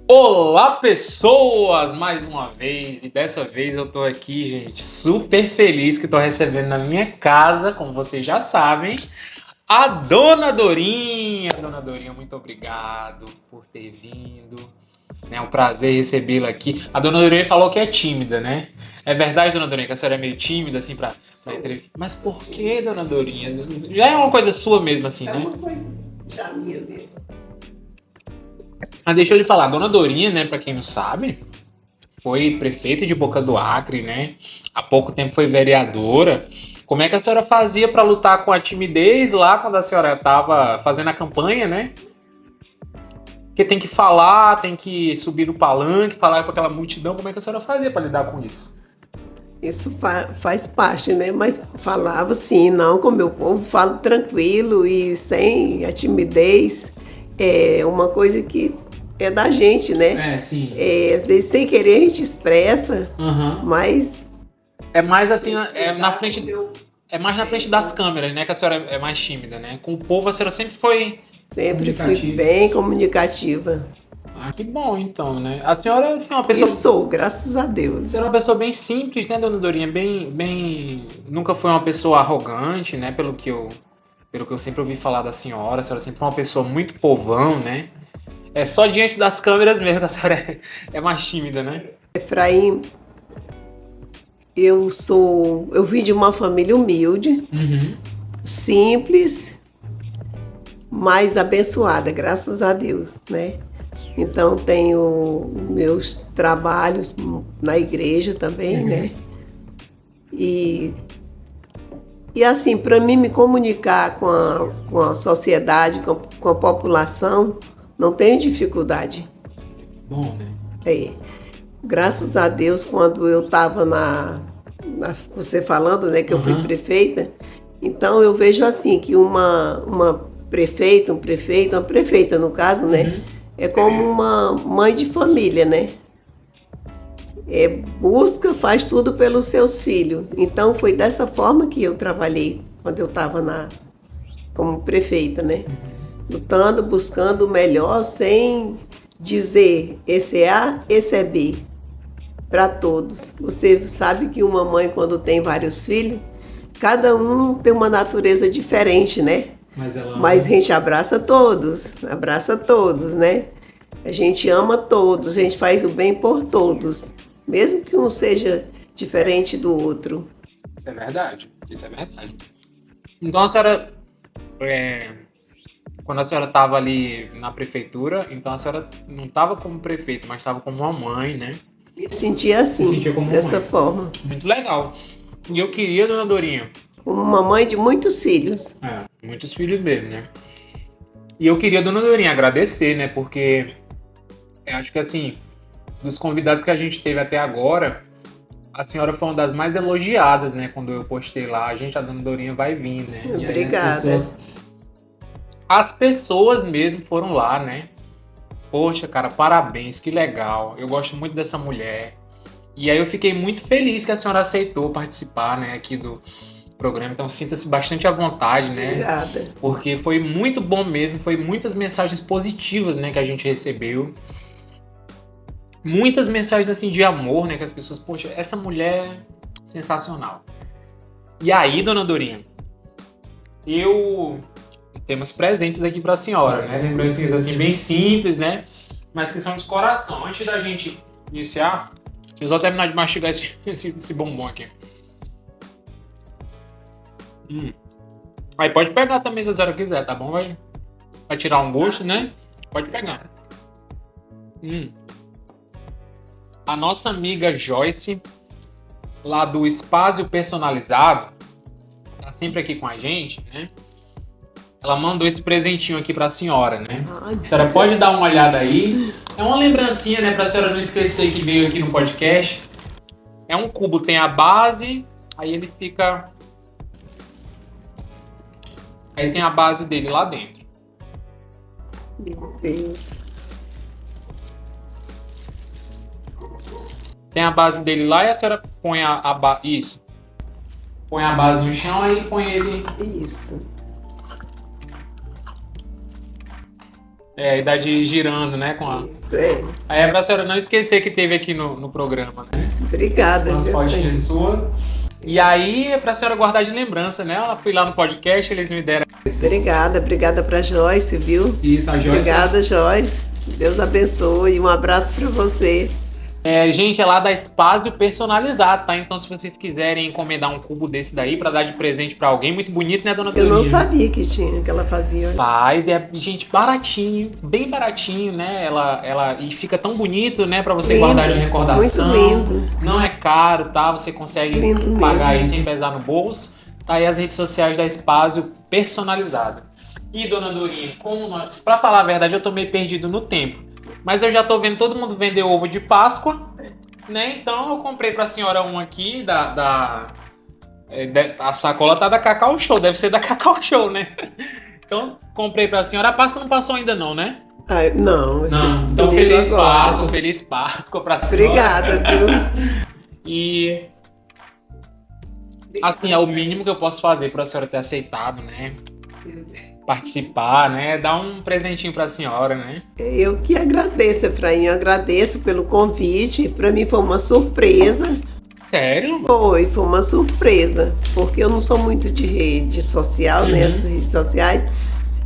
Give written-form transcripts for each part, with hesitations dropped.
Olá, pessoas! Mais uma vez, e dessa vez eu tô aqui, gente, super feliz que tô recebendo na minha casa, como vocês já sabem, a Dona Dorinha. Dona Dorinha, muito obrigado por ter vindo. É um prazer recebê-la aqui. A Dona Dorinha falou que é tímida, né? É verdade, Dona Dorinha, que a senhora é meio tímida, assim, pra entrevista. Mas por que, Dona Dorinha? Já é uma coisa sua mesmo, assim, É né? uma coisa já minha mesmo. Mas deixa eu lhe falar, a Dona Dorinha, né, pra quem não sabe, foi prefeita de Boca do Acre, né? Há pouco tempo foi vereadora. Como é que a senhora fazia para lutar com a timidez lá quando a senhora estava fazendo a campanha, né? Porque tem que falar, tem que subir no palanque, falar com aquela multidão. Como é que a senhora fazia para lidar com isso? Isso faz parte, né? Mas falava assim, não, com o meu povo, falo tranquilo e sem a timidez. É uma coisa que é da gente, né? Sim. Às vezes sem querer a gente expressa, Uhum. mas É mais assim, eu é mais na frente das câmeras, né? Que a senhora é mais tímida, né? Com o povo a senhora sempre foi sempre fui comunicativa. bem comunicativa. Ah, que bom então, né? A senhora assim, é uma E pessoa. sou, graças a Deus. Você era uma pessoa bem simples, né, Dona Dorinha? Bem. Nunca foi uma pessoa arrogante, né? Pelo que eu sempre ouvi falar da senhora. A senhora sempre foi uma pessoa muito povão, né? É só diante das câmeras mesmo que a senhora é mais tímida, né? Efraim, eu vim de uma família humilde, Uhum. simples, mais abençoada, graças a Deus, né? Então tenho meus trabalhos na igreja também, né? E, e assim, para mim me comunicar com a sociedade, com a população, não tenho dificuldade. Bom, né? É, graças a Deus, quando eu estava você falando, né, que eu fui Uhum. prefeita, então eu vejo assim que uma prefeita, uma prefeita no caso, né, Uhum. é como uma mãe de família, né? Busca, faz tudo pelos seus filhos. Então foi dessa forma que eu trabalhei quando eu estava como prefeita, né? Lutando, buscando o melhor, sem dizer esse é A, esse é B, para todos. Você sabe que uma mãe, quando tem vários filhos, cada um tem uma natureza diferente, né? Mas a gente abraça todos, né? A gente ama todos, a gente faz o bem por todos, mesmo que um seja diferente do outro. Isso é verdade. Isso é verdade. Então a senhora. é, Quando a senhora estava ali na prefeitura, então a senhora não estava como prefeita, mas estava como uma mãe, né? Me sentia assim, sentia como dessa mãe. forma. Muito legal. E eu queria, Dona Dorinha, Uma mãe de muitos filhos. muitos filhos mesmo, né? E eu queria, Dona Dorinha, agradecer, né? Porque eu acho que, assim, dos convidados que a gente teve até agora, a senhora foi uma das mais elogiadas, né? Quando eu postei lá, a Dona Dorinha vai vir, né? E aí Obrigada. as pessoas mesmo foram lá, né? Poxa, cara, parabéns, que legal. Eu gosto muito dessa mulher. E aí eu fiquei muito feliz que a senhora aceitou participar, né, aqui do programa. Então sinta-se bastante à vontade, né? Obrigada. Porque foi muito bom mesmo, foi muitas mensagens positivas, né, que a gente recebeu. Muitas mensagens assim de amor, né, que as pessoas, poxa, essa mulher é sensacional. E aí, Dona Dorinha, temos presentes aqui para a senhora, né? Lembrancinhas assim bem simples, né? Mas que são de coração. Antes da gente iniciar, eu só terminar de mastigar esse bombom aqui. Aí pode pegar também se a senhora quiser, tá bom? Vai tirar um gosto, né? Pode pegar. A nossa amiga Joyce, lá do Espaço Personalizado, tá sempre aqui com a gente, né? Ela mandou esse presentinho aqui pra senhora, né? A senhora pode dar uma olhada aí. É uma lembrancinha, né? Pra senhora não esquecer que veio aqui no podcast. É um cubo, tem a base, aí ele fica... Aí tem a base dele lá dentro. Meu Deus. Tem a base dele lá e a senhora põe a base... Isso. Põe a base no chão, aí põe ele... Isso. É, a idade girando, né? Isso, é. Aí é pra senhora não esquecer que teve aqui no programa, né? Obrigada. Umas viu, fotinhas suas. E aí é pra senhora guardar de lembrança, né? Eu fui lá no podcast, eles me deram. Obrigada pra Joyce, viu? Isso, a Joyce. Obrigada, Joyce. Deus abençoe. Um abraço pra você. Gente, é lá da Espásio personalizado, tá? Então, se vocês quiserem encomendar um cubo desse daí pra dar de presente pra alguém, muito bonito, né, dona Eu Dorinha? não sabia que tinha, que ela fazia. Faz, gente, baratinho, bem baratinho, né? E fica tão bonito, né, pra você Lindo, guardar de recordação. muito lindo. Não é caro, tá? Você consegue Lindo pagar aí mesmo. sem pesar no bolso. Tá aí as redes sociais da Espásio personalizado. E, dona Dorinha, pra falar a verdade, eu tô meio perdido no tempo. Mas eu já tô vendo todo mundo vender ovo de Páscoa, né? Então eu comprei pra senhora um aqui a sacola tá da Cacau Show, deve ser da Cacau Show, né? Então comprei pra senhora. A Páscoa não passou ainda não, né? Não, Não. Então feliz Páscoa pra senhora. Obrigada, viu? E assim, é o mínimo que eu posso fazer pra senhora ter aceitado, né? Participar, né? Dar um presentinho pra senhora, né? Eu que agradeço, Efraim. Eu agradeço pelo convite. Para mim foi uma surpresa. Sério? Foi uma surpresa. Porque eu não sou muito de rede social, né? As redes sociais.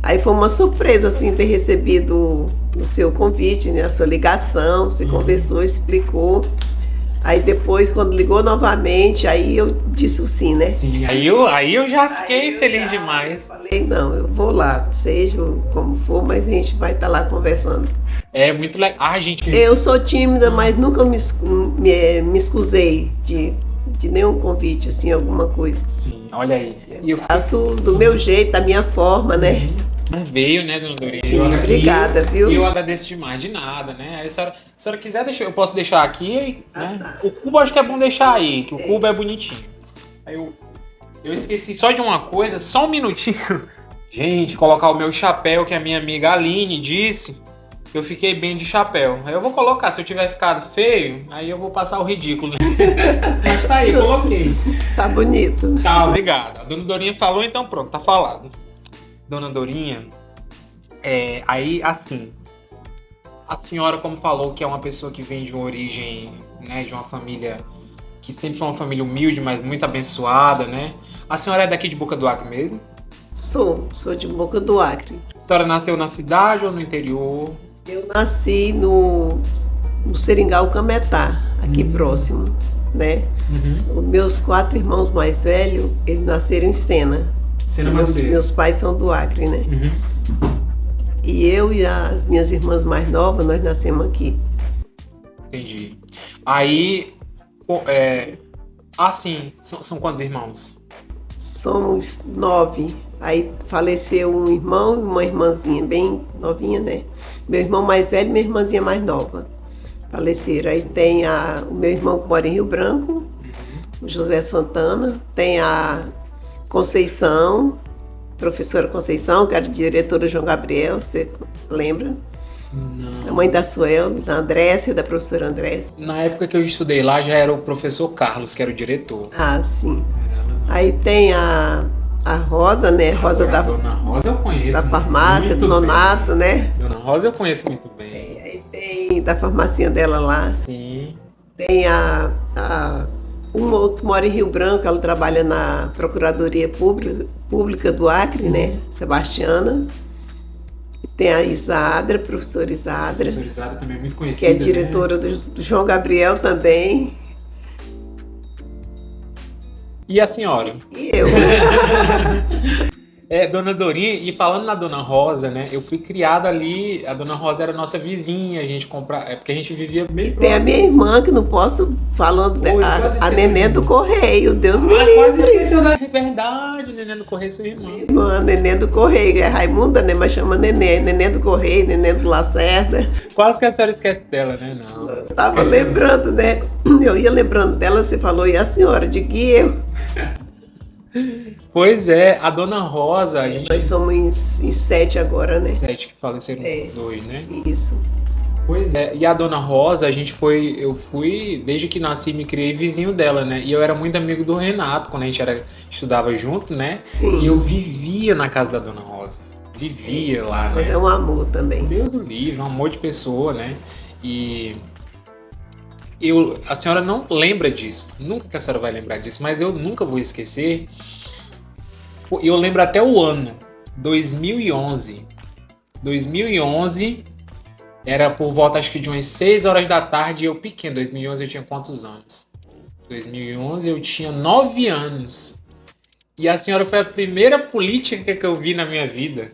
Aí foi uma surpresa, assim, ter recebido o seu convite, né? A sua ligação. Você conversou, explicou. Aí depois, quando ligou novamente, aí eu disse o sim, né? Sim, aí eu já fiquei feliz demais. Falei, não, eu vou lá, seja como for, mas a gente vai estar lá conversando. É muito legal. Gente. Eu sou tímida, mas nunca me excusei de nenhum convite, assim, alguma coisa. Sim, olha aí. Eu faço do meu jeito, da minha forma, né? Não veio, né, dona Dorinha? Obrigada, viu? Eu agradeço demais, de nada, né? Aí, se a senhora quiser, eu posso deixar aqui, né? O cubo acho que é bom deixar aí, que o cubo é bonitinho. Aí eu esqueci só de uma coisa, só um minutinho. Gente, colocar o meu chapéu, que a minha amiga Aline disse que eu fiquei bem de chapéu. Aí eu vou colocar, se eu tiver ficado feio, aí eu vou passar o ridículo. Mas tá aí, coloquei. Tá bonito. Tá, obrigado. A dona Dorinha falou, então pronto, tá falado. Dona Dorinha, aí assim, a senhora, como falou, que é uma pessoa que vem de uma origem, né, de uma família que sempre foi uma família humilde, mas muito abençoada, né? A senhora é daqui de Boca do Acre mesmo? Sou de Boca do Acre. A senhora nasceu na cidade ou no interior? Eu nasci no Seringal Cametá, aqui próximo, né? Os meus 4 irmãos mais velhos, eles nasceram em Sena. Meus pais são do Acre, né? E eu e as minhas irmãs mais novas, nós nascemos aqui. Entendi. Aí, assim, são quantos irmãos? Somos 9. Aí faleceu um irmão e uma irmãzinha, bem novinha, né? Meu irmão mais velho e minha irmãzinha mais nova faleceram. Aí tem o meu irmão que mora em Rio Branco, o José Santana. Tem a Conceição, professora Conceição, que era diretora João Gabriel, você lembra? Não. A mãe da Suel, da Andrécia, da professora Andrécia. Na época que eu estudei lá, já era o professor Carlos, que era o diretor. Ah, sim. Aí tem a Rosa, né? Rosa da Dona Rosa eu conheço. Da farmácia, do Nonato, né? Dona Rosa eu conheço muito bem. Aí tem da farmacinha dela lá. Sim. Tem uma que mora em Rio Branco, ela trabalha na Procuradoria Pública do Acre, né? Sebastiana. E tem a Isadra, professora Isadra. Professora Isadra também é muito conhecida, que é diretora, né? do João Gabriel também. E a senhora? E eu. Dona Dorinha, e falando na Dona Rosa, né? Eu fui criada ali, a Dona Rosa era nossa vizinha, a gente comprava, porque a gente vivia bem próximo. Tem a minha irmã, que não posso, falando, a Nenê do Correio, Deus me livre. Quase esqueceu da verdade, Nenê do Correio, sua irmã. Irmã, Nenê do Correio, é Raimunda, né? Mas chama Nenê, Nenê do Correio, Nenê do Lacerda. Quase que a senhora esquece dela, né? Não. Eu tava lembrando, né? Eu ia lembrando dela, você falou, e a senhora, de que eu? Pois é, a Dona Rosa, a gente... Nós somos em 7 agora, né? 7 que faleceram, 2, né? Isso. Pois é, e a Dona Rosa, eu fui, desde que nasci, me criei vizinho dela, né? E eu era muito amigo do Renato, quando a gente estudava junto, né? Sim. E eu vivia na casa da Dona Rosa. vivia lá, né? Mas é um amor também. Deus do livre, um amor de pessoa, né? E a senhora não lembra disso, nunca que a senhora vai lembrar disso, mas eu nunca vou esquecer. Eu lembro até o ano, 2011. 2011 era por volta, acho que de umas 6 horas da tarde, eu pequeno. 2011 eu tinha quantos anos? 2011 eu tinha 9 anos. E a senhora foi a primeira política que eu vi na minha vida.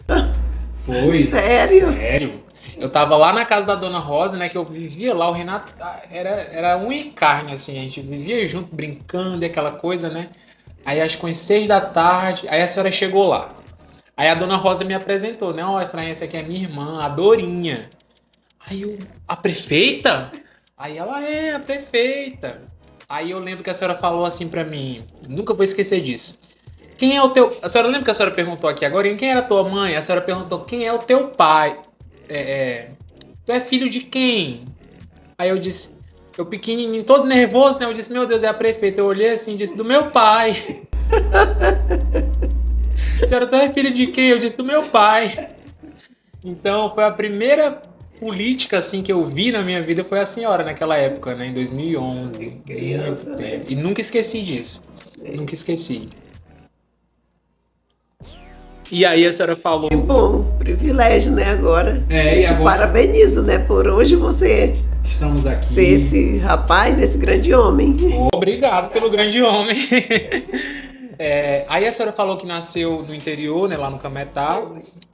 Foi. Sério? Sério. Eu tava lá na casa da Dona Rosa, né, que eu vivia lá, o Renato era unha e carne, assim, a gente vivia junto, brincando e aquela coisa, né. Aí acho que umas 6 da tarde, aí a senhora chegou lá. Aí a Dona Rosa me apresentou, né, ó, Efraim, essa aqui é minha irmã, a Dorinha. Aí eu, a prefeita? Aí ela, a prefeita. Aí eu lembro que a senhora falou assim pra mim, nunca vou esquecer disso. Quem é o teu... A senhora lembra que a senhora perguntou aqui agora, quem era a tua mãe? A senhora perguntou, quem é o teu pai? Tu é filho de quem? Aí eu disse, eu pequenininho, todo nervoso, né? Eu disse, meu Deus, é a prefeita. Eu olhei assim e disse, do meu pai. A senhora, tu é filho de quem? Eu disse, do meu pai. Então, foi a primeira política assim que eu vi na minha vida, foi a senhora naquela época, né? Em 2011. Criança, né? E nunca esqueci disso. Nunca esqueci. E aí a senhora falou... Que bom, privilégio, né, agora. E te agora... parabenizo, né, por hoje você estamos aqui. Ser esse rapaz, desse grande homem. Obrigado pelo grande homem. Aí a senhora falou que nasceu no interior, né, lá no Cametá.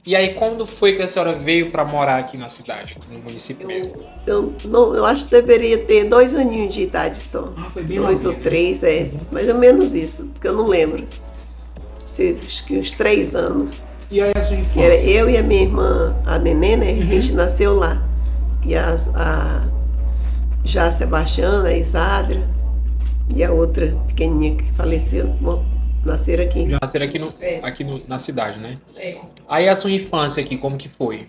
E aí quando foi que a senhora veio para morar aqui na cidade, aqui no município mesmo? Eu acho que deveria ter 2 aninhos de idade só. Foi bem 2 ou 3, mais ou menos isso, porque eu não lembro. Acho que uns 3 anos. E aí a sua infância? Que era eu e a minha irmã, a Nenê, né? A gente nasceu lá. E já a Sebastiana, a Isadra e a outra pequenininha que faleceu, nasceram aqui. Já nasceram aqui, na cidade, né? Aí a sua infância aqui, como que foi?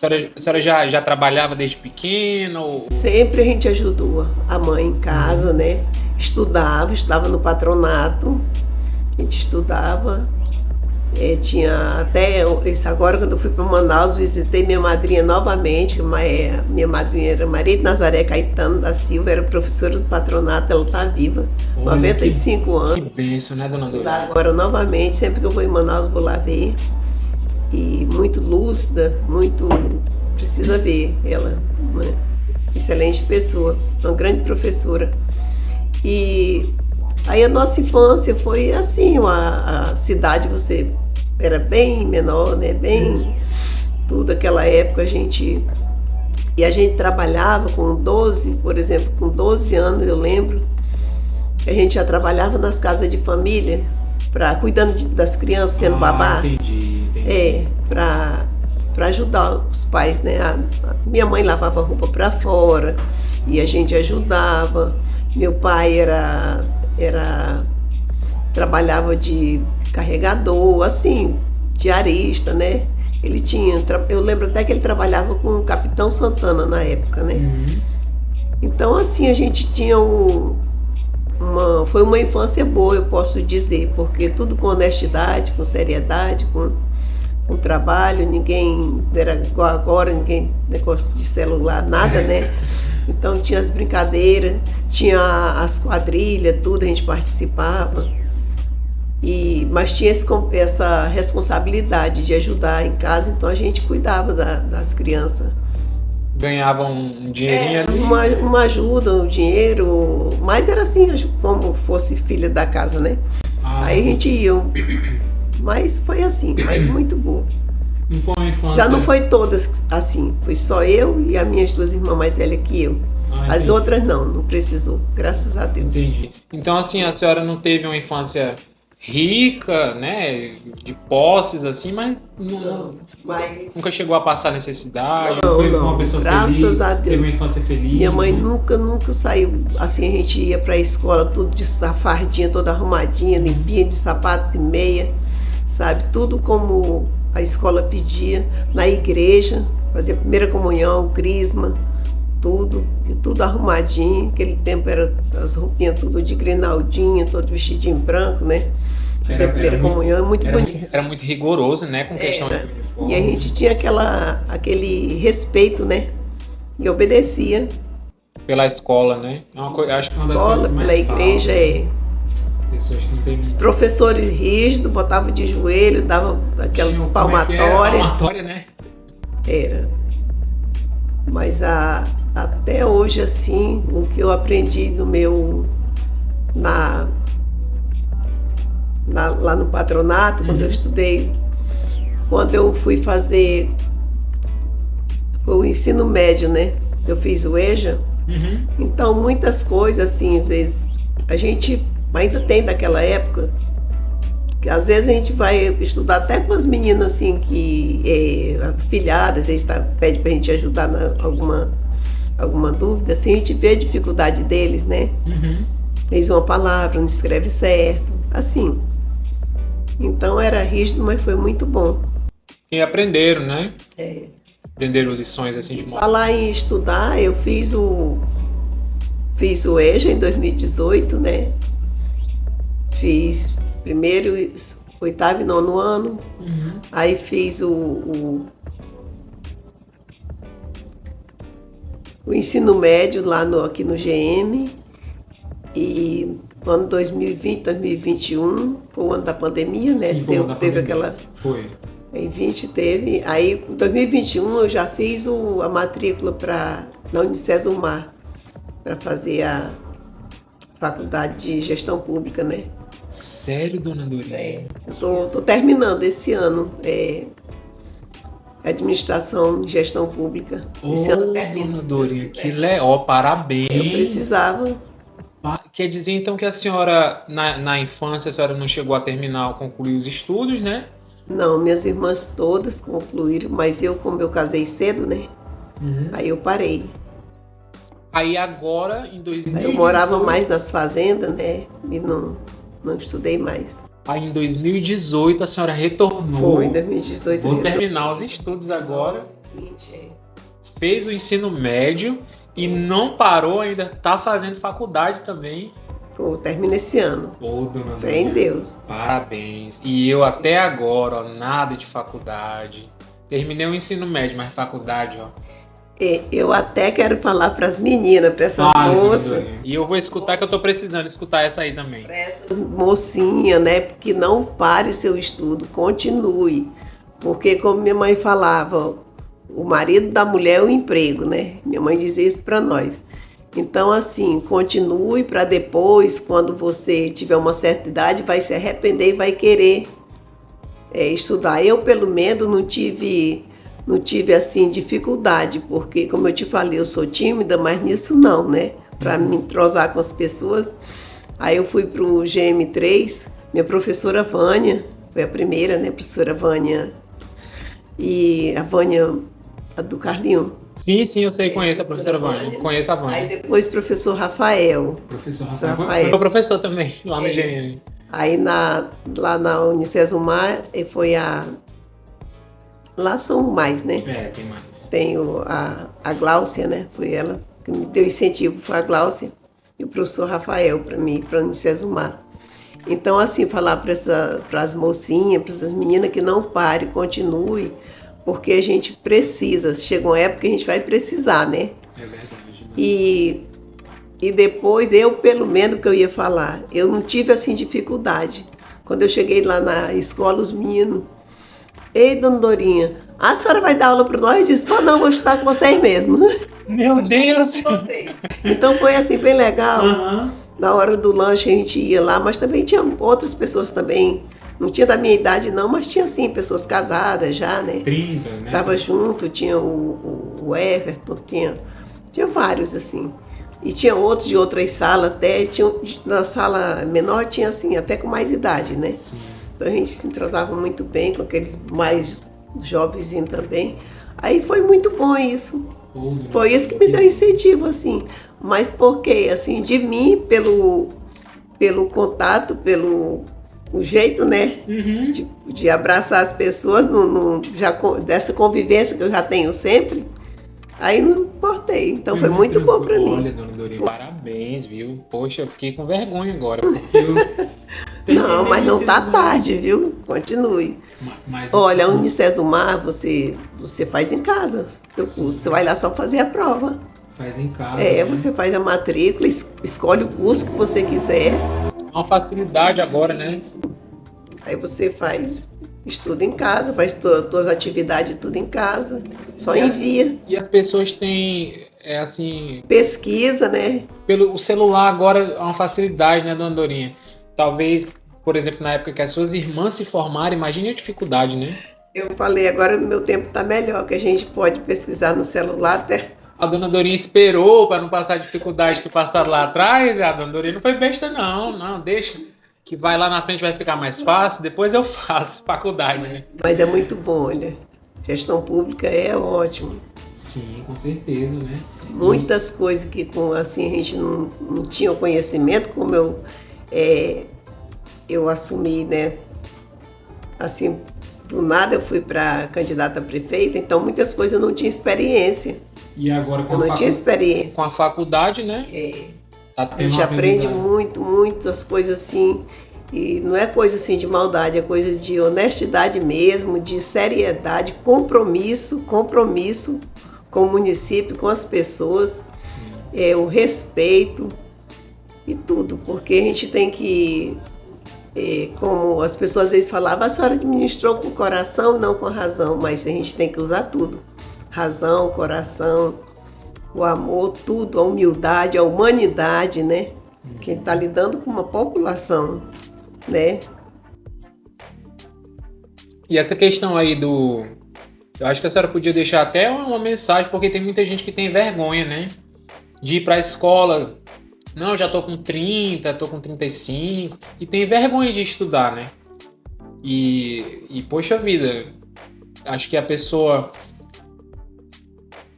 A senhora já trabalhava desde pequena? Ou... Sempre a gente ajudou a mãe em casa, né? Estudava no patronato, a gente estudava. Tinha até isso agora, quando eu fui para Manaus, visitei minha madrinha novamente. Minha madrinha era Maria de Nazaré Caetano da Silva, era professora do patronato, ela está viva, 95 anos. Que bênção, né, dona Dora? Agora novamente, sempre que eu vou em Manaus, vou lá ver. E muito lúcida, precisa ver ela, uma excelente pessoa, uma grande professora. E aí a nossa infância foi assim, a cidade você era bem menor, né? Bem tudo, aquela época a gente trabalhava com 12, por exemplo, com 12 anos eu lembro que a gente já trabalhava nas casas de família, cuidando das crianças, sendo babá. Entendi. Para ajudar os pais, né? Minha mãe lavava roupa para fora e a gente ajudava. Meu pai trabalhava de carregador, assim, diarista, né? Eu lembro até que ele trabalhava com o Capitão Santana na época, né? Então, assim, a gente tinha foi uma infância boa, eu posso dizer, porque tudo com honestidade, com seriedade, com trabalho, ninguém era igual agora, ninguém negócio de celular, nada, né? Então tinha as brincadeiras, tinha as quadrilhas, tudo a gente participava. Mas tinha essa responsabilidade de ajudar em casa, então a gente cuidava das crianças. Ganhava um dinheirinho ali? Uma ajuda, um dinheiro, mas era assim, como fosse filha da casa, né? Aí a gente ia, mas foi assim, mas muito boa. Não foi uma infância... Já não foi todas assim, foi só eu e as minhas 2 irmãs mais velhas que eu. As outras não precisou, graças a Deus. Entendi. Então assim, a senhora não teve uma infância rica, né, de posses assim, mas nunca chegou a passar necessidade, foi uma pessoa graças feliz, a Deus. Teve uma infância feliz. Minha mãe nunca saiu, assim, a gente ia para a escola tudo de safardinha, toda arrumadinha, limpinha, de sapato, de meia, sabe, tudo como a escola pedia, na igreja, fazia primeira comunhão, crisma, tudo arrumadinho. Aquele tempo era as roupinhas tudo de grinaldinha, todo vestidinho branco, né? Fazer primeira comunhão, muito bonito. era muito rigoroso, né, com questão de uniforme. E a gente tinha aquele respeito, né? E obedecia. Pela escola, né? É uma coisa, acho que é uma das Escola, coisas que pela mais igreja, Pessoas que não têm... Os professores rígidos, botavam de joelho, davam aquelas Tinha, palmatórias. Palmatória, né? Era. Mas até hoje, assim, o que eu aprendi no meu... lá no patronato, quando eu estudei, quando eu fui fazer o ensino médio, né? Eu fiz o EJA. Então, muitas coisas, assim, às vezes, a gente ainda tem daquela época, que às vezes a gente vai estudar até com as meninas, assim, que afilhadas, a gente pede pra gente ajudar na alguma dúvida, assim, a gente vê a dificuldade deles, né? Fez uma palavra, não escreve certo, assim. Então era rígido, mas foi muito bom. E aprenderam, né? Aprenderam lições assim de modo. Falar em estudar, eu fiz o EJA em 2018, né? Fiz primeiro, oitavo e nono ano. Aí fiz o ensino médio lá aqui no GM. E no ano 2020, 2021, foi o ano da pandemia, né? Sim, foi teve aquela... Foi. Em 20 teve. Aí, em 2021, eu já fiz a matrícula na Unicesumar, para fazer a faculdade de gestão pública, né? Sério, dona Dorinha? Eu tô terminando esse ano. Administração e gestão pública. Esse ano termina. Dona Dorinha, que legal, parabéns. Eu precisava. Quer dizer, então, que a senhora, na infância, a senhora não chegou a terminar ou concluir os estudos, né? Não, minhas irmãs todas concluíram, mas como eu casei cedo, né? Aí eu parei. Aí agora, em 2018... Eu morava mais nas fazendas, né? E não estudei mais. Aí em 2018 a senhora retornou. Foi, em 2018. Vou terminar os estudos agora. Fez o ensino médio e não parou, ainda está fazendo faculdade também. Pô, termina esse ano. Ô, dona Fé em Deus. Parabéns. E eu até agora, ó, nada de faculdade. Terminei o ensino médio, mas faculdade, ó. Eu até quero falar para as meninas, para essa moça. E eu vou escutar, que eu tô precisando escutar essa aí também. Para essas mocinhas, né? Que não pare seu estudo, continue. Porque, como minha mãe falava, o marido da mulher é o emprego, né? Minha mãe dizia isso para nós. Então, assim, continue para depois, quando você tiver uma certa idade, vai se arrepender e vai querer estudar. Eu, pelo menos, não tive assim, dificuldade, porque, como eu te falei, eu sou tímida, mas nisso não, né? Para me entrosar com as pessoas. Aí eu fui para o GM3, minha professora Vânia, foi a primeira, né? Professora Vânia, e a Vânia, a do Carlinho. Sim, eu sei, conheço a professora Vânia. Conheço a Vânia. Aí depois o professor Rafael. Professor Rafael. Foi professor também, lá no GM. Aí lá na Unicesumar foi Lá são mais, né? Tem mais. Tem a Gláucia, né? Foi ela que me deu incentivo, foi a Gláucia. E o professor Rafael para mim, para o Unicesumar. Então, assim, falar para as mocinhas, para essas meninas que não pare, continue, porque a gente precisa. Chega uma época que a gente vai precisar, né? É verdade. Né? E depois, pelo menos, que eu ia falar, eu não tive, assim, dificuldade. Quando eu cheguei lá na escola, os meninos... Ei, dona Dorinha, a senhora vai dar aula para nós? Eu disse, não, vou estudar com vocês mesmo. Meu Deus! Então foi assim, bem legal. Na hora do lanche a gente ia lá, mas também tinha outras pessoas também. Não tinha da minha idade não, mas tinha sim, pessoas casadas já, né? 30, né? Tava junto, tinha o Everton, tinha vários assim. E tinha outros de outras salas até, na sala menor tinha assim, até com mais idade, né? Sim. Então a gente se entrosava muito bem com aqueles mais jovenzinhos também. Aí foi muito bom isso. Foi isso que me deu incentivo, assim. Mas porque, assim, de mim, pelo contato, pelo jeito, né? De abraçar as pessoas, dessa convivência que eu já tenho sempre, aí não importei. Então foi muito bom pra mim. Olha, dona Dorinha, parabéns, viu? Poxa, eu fiquei com vergonha agora, porque Não, mas não precisa, tá né? tarde, viu? Continue. Mas, Olha, a Unicesumar você faz em casa o curso. Você vai lá só fazer a prova. faz em casa. É, né? você faz a matrícula, escolhe o curso que você quiser. É uma facilidade agora, né? Aí você faz, estuda em casa, faz suas atividades tudo em casa. Só E as- envia. E as pessoas têm, assim, Pesquisa, né? o celular agora é uma facilidade, né, dona Dorinha? Talvez, por exemplo, na época que as suas irmãs se formaram, imagine a dificuldade, né? Eu falei, agora no meu tempo tá melhor, que a gente pode pesquisar no celular até. A dona Dorinha esperou para não passar a dificuldade que passaram lá atrás. A dona Dorinha não foi besta, não, deixa. Que vai lá na frente vai ficar mais fácil, depois eu faço faculdade, né? Mas é muito bom, olha. Gestão pública é ótimo. Sim, com certeza, né? Muitas coisas que assim, a gente não tinha o conhecimento, como eu assumi, né? Assim, do nada eu fui para candidata a prefeita, então muitas coisas eu não tinha experiência. E agora Eu não tinha experiência. com a faculdade, né? Tá A tendo gente um aprende aprendizado. muito as coisas assim. E não é coisa assim de maldade, é coisa de honestidade mesmo, de seriedade, compromisso com o município, com as pessoas, o respeito e tudo, porque a gente tem que, como as pessoas às vezes falavam, a senhora administrou com o coração, não com a razão, mas a gente tem que usar tudo, razão, coração, o amor, tudo, a humildade, a humanidade, né? Quem está lidando com uma população, né? E essa questão aí do... Eu acho que a senhora podia deixar até uma mensagem, porque tem muita gente que tem vergonha, né? De ir para a escola. Não, eu já tô com 30, tô com 35. E tem vergonha de estudar, né? E poxa vida, acho que a pessoa...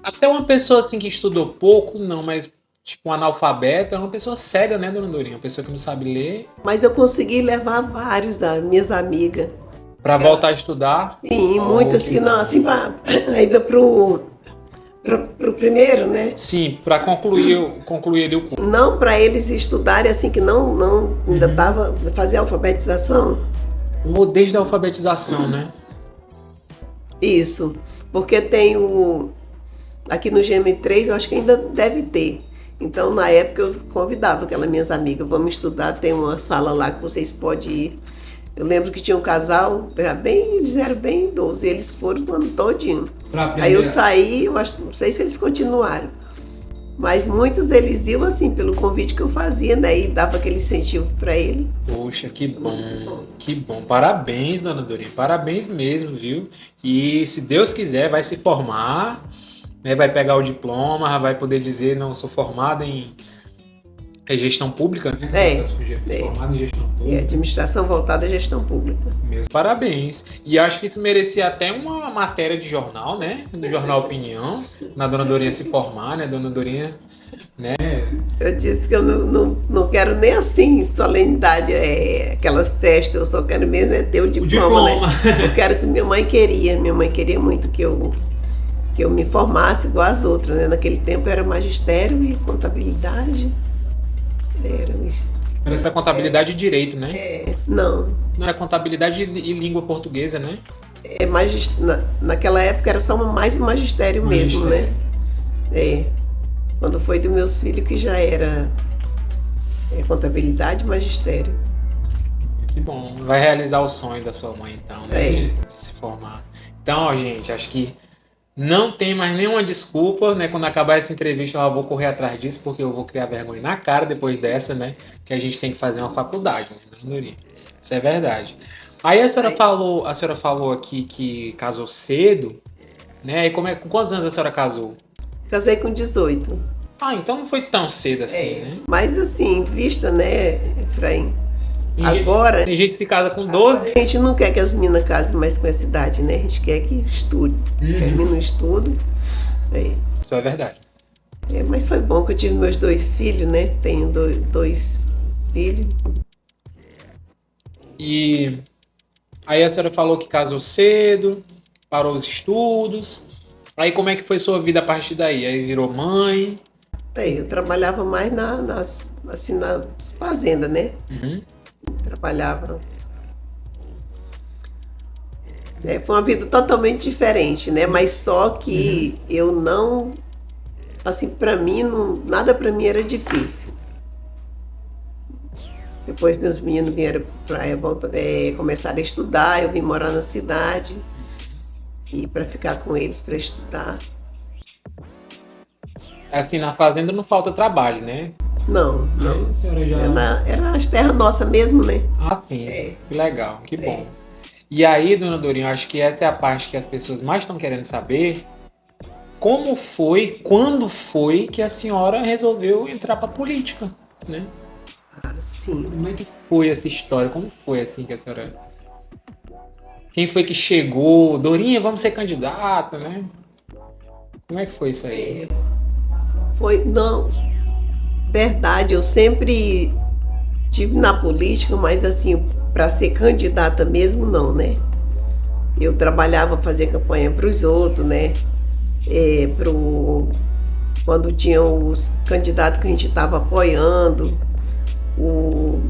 Até uma pessoa assim que estudou pouco, não, mas tipo um analfabeto, é uma pessoa cega, né, dona Dorinha? Uma pessoa que não sabe ler. Mas eu consegui levar vários das minhas amigas. Para voltar a estudar. Sim, Oh, muitas que não, assim, ainda pro primeiro, né? Sim, para concluir ali o curso. Não para eles estudarem assim, que não ainda tava, fazer alfabetização. Ou desde a alfabetização, né? Isso, porque tem aqui no GM3, eu acho que ainda deve ter. Então, na época, eu convidava aquelas minhas amigas, vamos estudar, tem uma sala lá que vocês podem ir. Eu lembro que tinha um casal, eles eram bem idosos, e eles foram o ano todinho. Aí eu saí, eu acho, não sei se eles continuaram. Mas muitos eles iam assim, pelo convite que eu fazia, né? E dava aquele incentivo para ele. Poxa, que bom, que bom. Parabéns, dona Dorinha, parabéns mesmo, viu? E se Deus quiser, vai se formar, né? Vai pegar o diploma, vai poder dizer, não, sou formada em gestão pública, né? Formada em gestão pública. É, administração voltada à gestão pública. Meus parabéns. E acho que isso merecia até uma matéria de jornal, né? Do Jornal Opinião, na dona Dorinha se formar, né? Dona Dorinha, né? Eu disse que eu não quero nem assim, solenidade, aquelas festas, eu só quero mesmo ter o diploma, né? Eu quero que minha mãe queria muito que eu me formasse igual as outras, né? Naquele tempo era magistério e contabilidade. Era contabilidade e direito, né? Não. Não era contabilidade e língua portuguesa, né? Naquela época era só mais o magistério mesmo, né? Quando foi dos meus filhos que já era contabilidade e magistério. Que bom. Vai realizar o sonho da sua mãe, então, né? De se formar. Então, ó, gente, acho que não tem mais nenhuma desculpa, né? Quando acabar essa entrevista, eu vou correr atrás disso, porque eu vou criar vergonha na cara depois dessa, né? Que a gente tem que fazer uma faculdade, né, dona Dorinha? Isso é verdade. Aí a senhora falou aqui que casou cedo, né? E com quantos anos a senhora casou? Casei com 18. Ah, então não foi tão cedo assim, né? Mas assim, vista, né, Efraim? Tem gente que se casa com 12. A gente não quer que as meninas casem mais com essa idade, né? A gente quer que estude. Termine o estudo. Isso é verdade. Mas foi bom que eu tive meus 2 filhos, né? Tenho dois filhos. E aí a senhora falou que casou cedo, parou os estudos. Aí como é que foi sua vida a partir daí? Aí virou mãe? Eu trabalhava mais nas fazendas, né? Trabalhava. Foi uma vida totalmente diferente, né? Mas só que eu não, assim, para mim, nada para mim era difícil. Depois meus meninos vieram para começar a estudar, eu vim morar na cidade e para ficar com eles para estudar. Assim, na fazenda não falta trabalho, né? Não. A senhora já... Era as terras nossas mesmo, né? Ah, sim. Que legal, que bom. E aí, dona Dorinha, eu acho que essa é a parte que as pessoas mais estão querendo saber. Como foi, quando foi que a senhora resolveu entrar para a política, né? Ah, sim. Como é que foi essa história? Como foi assim que a senhora... Quem foi que chegou? Dorinha, vamos ser candidata, né? Como é que foi isso aí? Não, verdade, eu sempre estive na política, mas assim, para ser candidata mesmo, não, né? Eu trabalhava, fazia campanha para os outros, né? Quando tinham os candidatos que a gente estava apoiando, o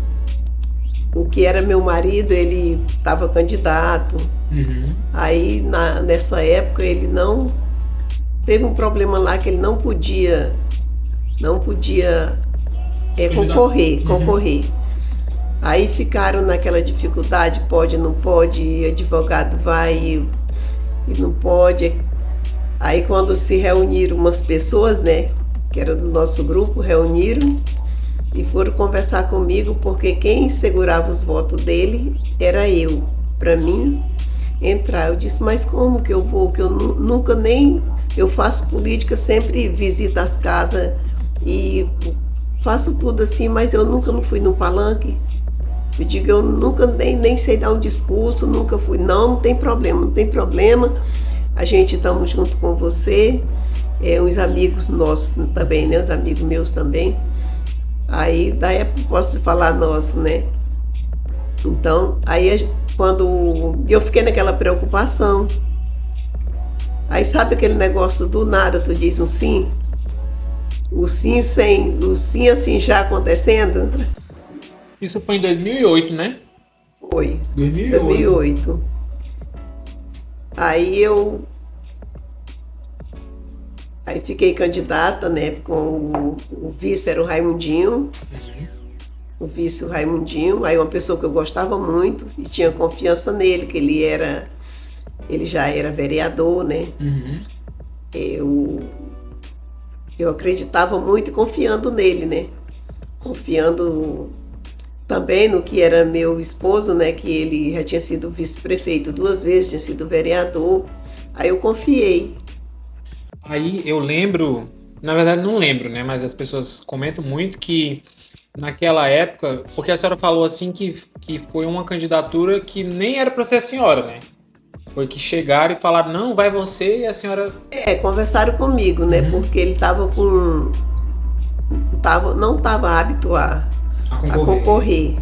que era meu marido, ele estava candidato. Aí, nessa época, ele não... Teve um problema lá que ele não podia concorrer. Aí ficaram naquela dificuldade, pode, não pode, advogado vai e não pode. Aí quando se reuniram umas pessoas, né, que era do nosso grupo, reuniram e foram conversar comigo, porque quem segurava os votos dele era eu, para mim entrar. Eu disse, mas como que eu vou, que eu nunca nem... Eu faço política, sempre visito as casas e faço tudo assim, mas eu nunca não fui no palanque. Eu digo, eu nunca nem sei dar um discurso, nunca fui. Não tem problema. A gente estamos junto com você, uns amigos nossos também, né? Os amigos meus também. Aí, daí posso falar nosso, né? Então, aí quando eu fiquei naquela preocupação, aí sabe aquele negócio do nada, tu diz um sim? O sim assim já acontecendo? Isso foi em 2008, né? Foi. 2008. Aí fiquei candidata, né? Com o vice era o Raimundinho. O vice o Raimundinho. Aí uma pessoa que eu gostava muito e tinha confiança nele, que ele já era vereador, né? Eu acreditava muito e confiando nele, né? Confiando também no que era meu esposo, né? Que ele já tinha sido vice-prefeito 2 vezes, tinha sido vereador. Aí eu confiei. Aí eu lembro, na verdade não lembro, né? Mas as pessoas comentam muito que naquela época, porque a senhora falou assim que foi uma candidatura que nem era para ser a senhora, né? Foi que chegaram e falaram, não, vai você, e a senhora... Conversaram comigo, né? Porque ele não estava apto a concorrer.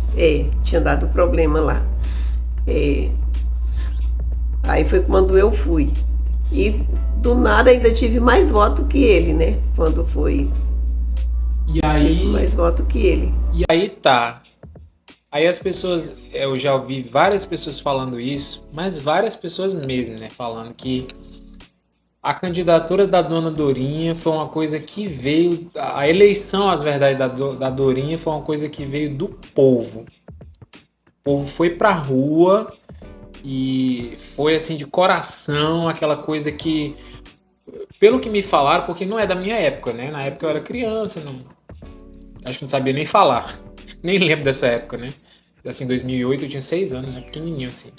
Tinha dado problema lá. Aí foi quando eu fui. E do nada ainda tive mais voto que ele, né? Quando foi. E aí... Tive mais voto que ele. E aí tá... Aí as pessoas, eu já ouvi várias pessoas falando isso, mas várias pessoas mesmo, né, falando que a candidatura da dona Dorinha foi uma coisa que veio, a eleição, às verdades, da Dorinha foi uma coisa que veio do povo. O povo foi pra rua e foi assim de coração, aquela coisa que, pelo que me falaram, porque não é da minha época, né, na época eu era criança, acho que não sabia nem falar. Nem lembro dessa época, né? Assim, em 2008 eu tinha 6 anos, né? Pequenininho assim.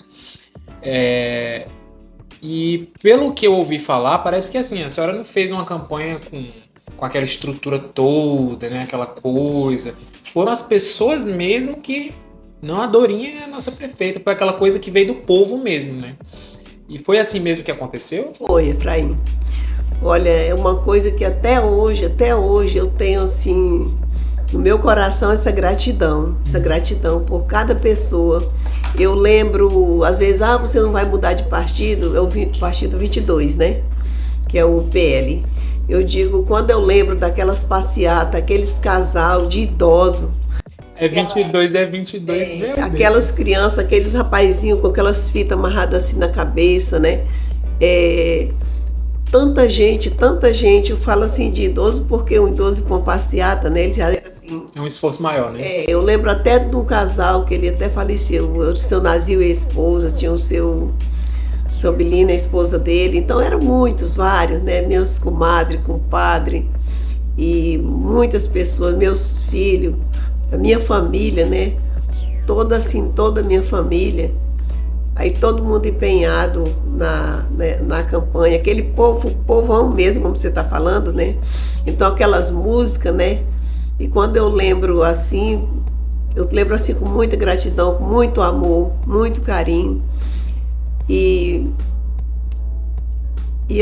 E pelo que eu ouvi falar, parece que assim, a senhora não fez uma campanha com aquela estrutura toda, né? Aquela coisa. Foram as pessoas mesmo que... Não, a Dorinha é a nossa prefeita. Foi aquela coisa que veio do povo mesmo, né? E foi assim mesmo que aconteceu? Foi, Efraim. Olha, é uma coisa que até hoje eu tenho assim... No meu coração essa gratidão por cada pessoa. Eu lembro, às vezes, você não vai mudar de partido, é o partido 22, né? Que é o PL. Eu digo, quando eu lembro daquelas passeatas, aqueles casal de idosos, É 22, é 22, meu Deus. Aquelas crianças, aqueles rapazinhos com aquelas fitas amarradas assim na cabeça, né? É, tanta gente, eu falo assim de idoso porque um idoso com passeata, né? Ele já era assim. É um esforço maior, né? Eu lembro até de um casal que ele até faleceu, o seu Nazil e a esposa, tinha o seu Belino, a esposa dele, então eram muitos, vários, né? Meus comadres, compadre, e muitas pessoas, meus filhos, a minha família, né? Toda a minha família. Aí todo mundo empenhado na campanha, aquele povão mesmo, como você está falando, né? Então aquelas músicas, né? E quando eu lembro assim com muita gratidão, com muito amor, muito carinho. E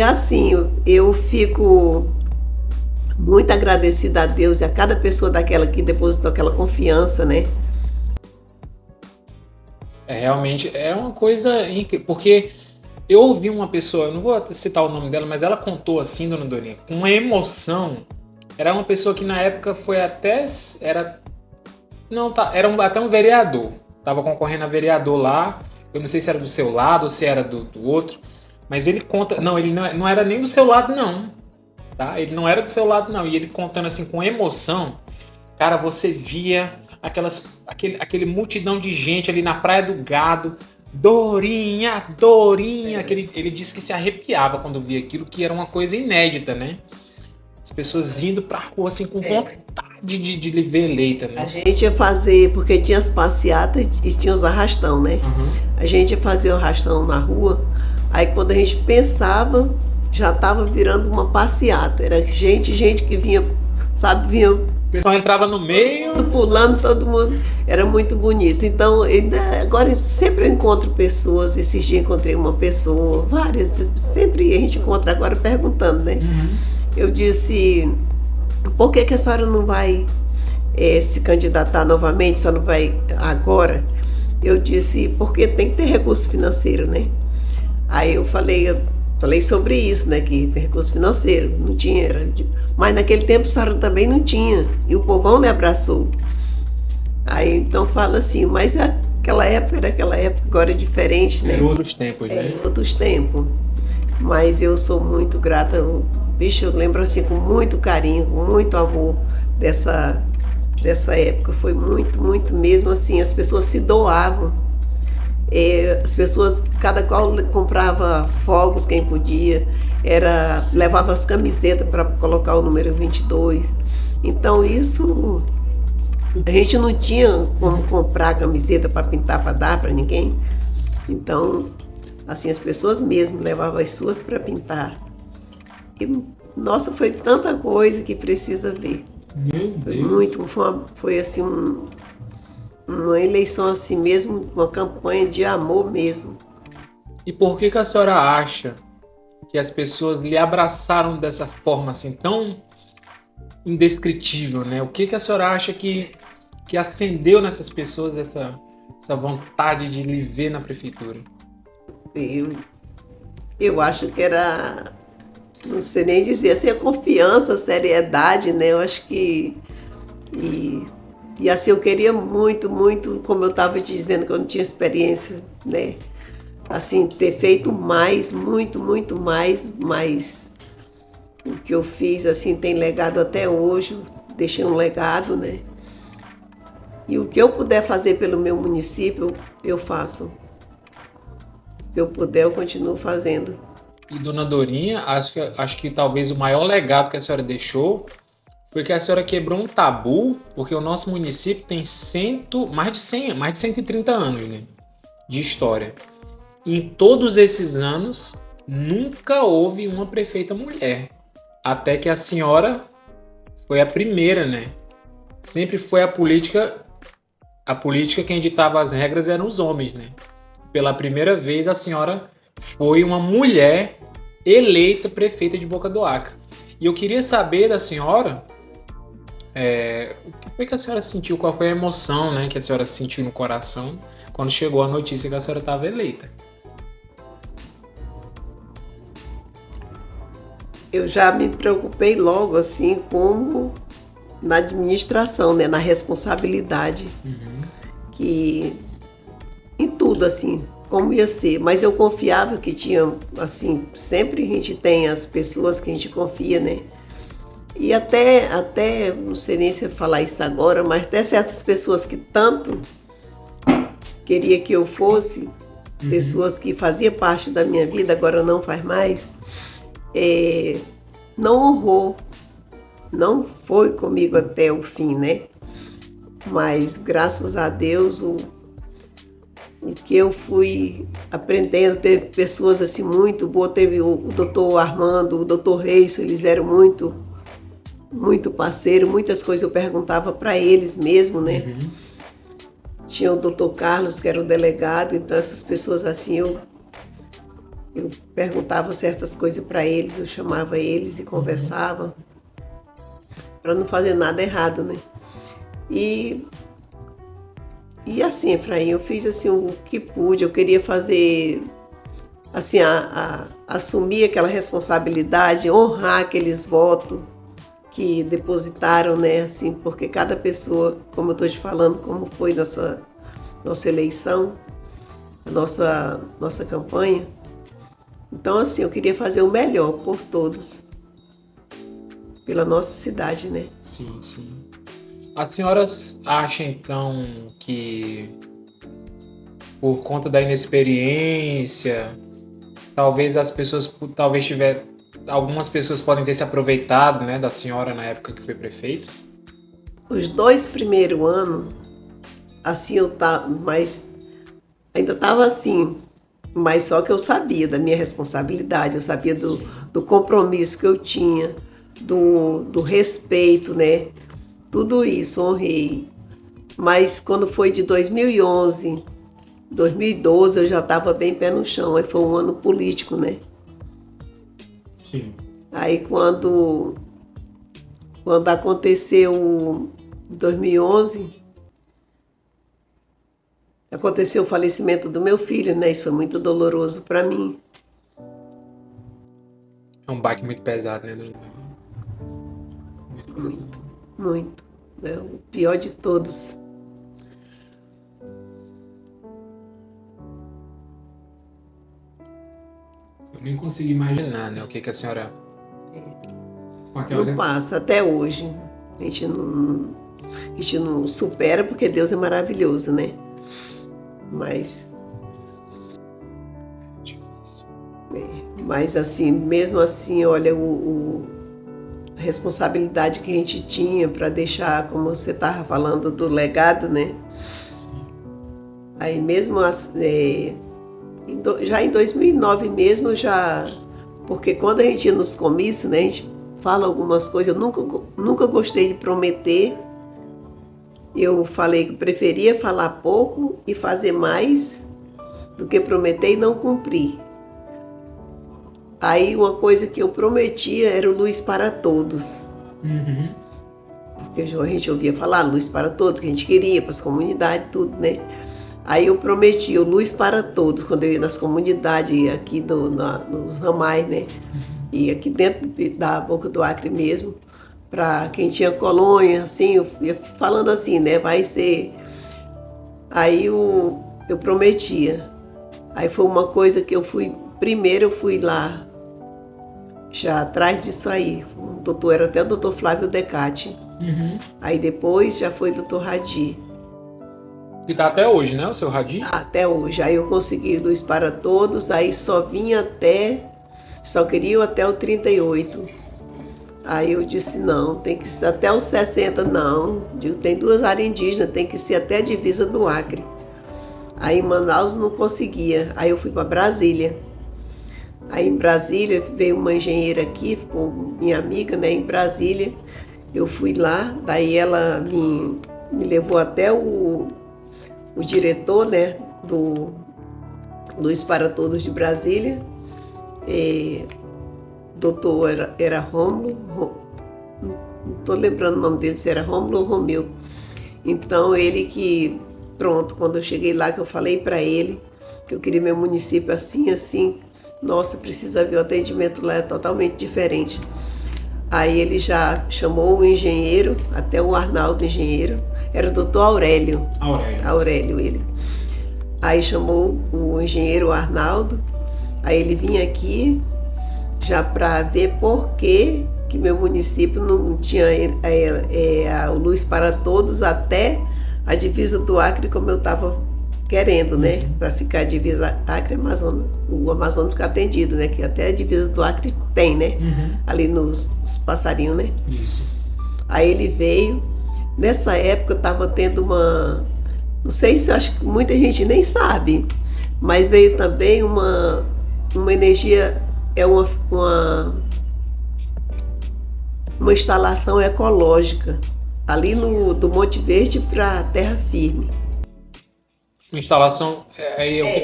assim, eu fico muito agradecida a Deus e a cada pessoa daquela que depositou aquela confiança, né? Realmente é uma coisa incrível, porque eu ouvi uma pessoa, eu não vou citar o nome dela, mas ela contou assim, dona Dorinha, com uma emoção. Era uma pessoa que na época foi até era até um vereador, estava concorrendo a vereador lá. Eu não sei se era do seu lado ou se era do outro, mas ele conta, não, ele não era nem do seu lado não, tá? Ele não era do seu lado não, e ele contando assim com emoção, cara, você via aquele multidão de gente ali na Praia do Gado, Dorinha, que ele disse que se arrepiava quando via aquilo, que era uma coisa inédita, né? As pessoas vindo pra rua assim com vontade de lhe ver eleita, né? A gente ia fazer, porque tinha as passeatas e tinha os arrastão, né? Uhum. A gente ia fazer o arrastão na rua, aí quando a gente pensava, já estava virando uma passeata. Era gente que vinha, sabe, vinha... O pessoal entrava no meio... Pulando, todo mundo. Era muito bonito. Então, agora sempre eu encontro pessoas. Esses dias encontrei uma pessoa, várias. Sempre a gente encontra agora perguntando, né? Uhum. Eu disse, por que a senhora não vai se candidatar novamente, só não vai agora? Eu disse, porque tem que ter recurso financeiro, né? Aí eu falei sobre isso, né? Que recurso financeiro não tinha, mas naquele tempo a senhora também não tinha, e o povão me abraçou. Aí então fala assim, mas aquela época, agora é diferente, né? Em outros tempos, né? Em outros tempos. Mas eu sou muito grata, eu lembro assim com muito carinho, com muito amor dessa época. Foi muito, muito mesmo assim, as pessoas se doavam. As pessoas, cada qual comprava fogos, quem podia, levava as camisetas para colocar o número 22. Então isso, a gente não tinha como comprar camiseta para pintar, para dar para ninguém. Então, assim, as pessoas mesmo levavam as suas para pintar. E, nossa, foi tanta coisa que precisa ver. Foi assim uma eleição assim mesmo, uma campanha de amor mesmo. E por que a senhora acha que as pessoas lhe abraçaram dessa forma assim tão indescritível, né? O que a senhora acha que acendeu nessas pessoas essa vontade de lhe ver na prefeitura? Eu acho que era, não sei nem dizer, assim, a confiança, a seriedade, né? Eu acho que... E assim, eu queria muito, muito, como eu estava te dizendo, que eu não tinha experiência, né? Assim, ter feito mais, muito, muito mais, mas o que eu fiz, assim, tem legado até hoje, deixei um legado, né? E o que eu puder fazer pelo meu município, eu faço. O que eu puder, eu continuo fazendo. E dona Dorinha, acho que talvez o maior legado que a senhora deixou foi que a senhora quebrou um tabu, porque o nosso município tem mais de 130 anos, né, de história. E em todos esses anos, nunca houve uma prefeita mulher. Até que a senhora foi a primeira, né? Sempre foi a política quem ditava as regras eram os homens, né? Pela primeira vez, a senhora foi uma mulher eleita prefeita de Boca do Acre. E eu queria saber da senhora... o que foi que a senhora sentiu? Qual foi a emoção, né, que a senhora sentiu no coração quando chegou a notícia que a senhora estava eleita? Eu já me preocupei logo assim como na administração, né? Na responsabilidade, Uhum. que em tudo, assim, como ia ser. Mas eu confiava que tinha, assim, sempre a gente tem as pessoas que a gente confia, né? E até, não sei nem se eu falar isso agora, mas até certas pessoas que tanto queria que eu fosse, pessoas que faziam parte da minha vida, agora não faz mais, não honrou, não foi comigo até o fim, né? Mas graças a Deus, o que eu fui aprendendo, teve pessoas assim muito boas, teve o doutor Armando, o doutor Reis, eles eram muito parceiro, muitas coisas eu perguntava para eles mesmo, né? Uhum. Tinha o doutor Carlos, que era o delegado, então essas pessoas assim, eu perguntava certas coisas para eles, eu chamava eles e conversava, para não fazer nada errado, né? E assim, Efraim, eu fiz assim o que pude, eu queria fazer, assim, assumir aquela responsabilidade, honrar aqueles votos que depositaram, né, assim, porque cada pessoa, como eu estou te falando, como foi nossa eleição, a nossa campanha. Então, assim, eu queria fazer o melhor por todos, pela nossa cidade, né? Sim, sim. As senhoras acham, então, que por conta da inexperiência, talvez as pessoas, algumas pessoas podem ter se aproveitado, né, da senhora na época que foi prefeita? Os 2 primeiros anos, assim, eu tava, mas ainda estava assim, mas só que eu sabia da minha responsabilidade, eu sabia do compromisso que eu tinha, do respeito, né? Tudo isso, honrei. Mas quando foi de 2011, 2012, eu já estava bem pé no chão, aí foi um ano político, né? Sim. Aí quando aconteceu em 2011, aconteceu o falecimento do meu filho, né? Isso foi muito doloroso para mim. É um baque muito pesado, né, dona Maria? Muito, muito. É o pior de todos. Eu nem consigo imaginar, né, o que a senhora... Com aquela... Não passa até hoje. A gente não supera porque Deus é maravilhoso, né? Mas Difícil. Mas assim, mesmo assim, olha a responsabilidade que a gente tinha para deixar, como você estava falando, do legado, né? Aí mesmo já em 2009 mesmo, porque quando a gente ia nos comícios, né, a gente fala algumas coisas, eu nunca gostei de prometer. Eu falei que preferia falar pouco e fazer mais do que prometer e não cumprir. Aí uma coisa que eu prometia era o Luz para Todos. Uhum. Porque a gente ouvia falar Luz para Todos, que a gente queria, para as comunidades, tudo, né? Aí eu prometi o Luz para Todos, quando eu ia nas comunidades, aqui nos ramais, né? E aqui dentro da Boca do Acre mesmo, para quem tinha colônia, assim, eu ia falando assim, né? Vai ser... Aí eu prometia. Aí foi uma coisa que primeiro eu fui lá, já atrás disso aí. Era até o doutor Flávio Decati. Uhum. Aí depois já foi o doutor Radi. E tá até hoje, né, o seu Radi? Até hoje. Aí eu consegui Luz para Todos, aí só queria até o 38. Aí eu disse, não, tem que ser até os 60, não. Tem 2 áreas indígenas, tem que ser até a divisa do Acre. Aí em Manaus não conseguia, aí eu fui para Brasília. Aí em Brasília veio uma engenheira aqui, ficou minha amiga, né, em Brasília. Eu fui lá, daí ela me levou até o diretor, né, do Luz para Todos de Brasília. Doutor era Rômulo, não estou lembrando o nome dele, se era Rômulo ou Romeu. Então ele que, pronto, quando eu cheguei lá, que eu falei para ele que eu queria meu município assim, nossa, precisa ver, o atendimento lá é totalmente diferente. Aí ele já chamou o engenheiro, até o Arnaldo, engenheiro, era o doutor Aurélio. Aurélio, ele. Aí chamou o engenheiro Arnaldo, aí ele vinha aqui já para ver por que meu município não tinha a luz para todos até a divisa do Acre, como eu estava querendo, né? Para ficar a divisa Acre-Amazonas, o Amazonas ficar atendido, né? Que até a divisa do Acre tem, né? Ali nos passarinhos, né? Isso. Aí ele veio, nessa época estava tendo uma, não sei se eu acho que muita gente nem sabe, mas veio também uma energia, uma instalação ecológica ali do Monte Verde para Terra Firme. Instalação,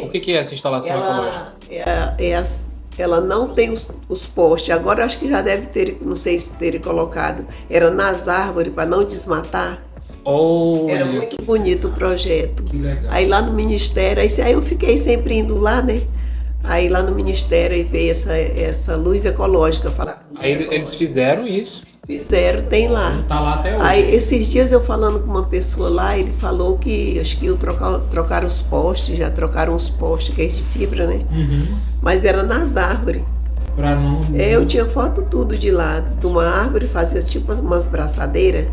o que é essa instalação ecológica? Ela não tem os postes, agora acho que já deve ter, não sei se terem colocado, era nas árvores para não desmatar. Olha, era muito bonito o projeto. Que legal. Aí lá no Ministério, aí eu fiquei sempre indo lá, né? Aí lá no Ministério aí veio essa luz ecológica. Aí eles fizeram isso. Fizeram, tem lá. Tá lá até hoje. Aí esses dias eu falando com uma pessoa lá, ele falou que acho que trocaram os postes, já trocaram os postes, que é de fibra, né? Mas era nas árvores. Pra não... Eu tinha foto tudo de lá, de uma árvore, fazia tipo umas braçadeiras,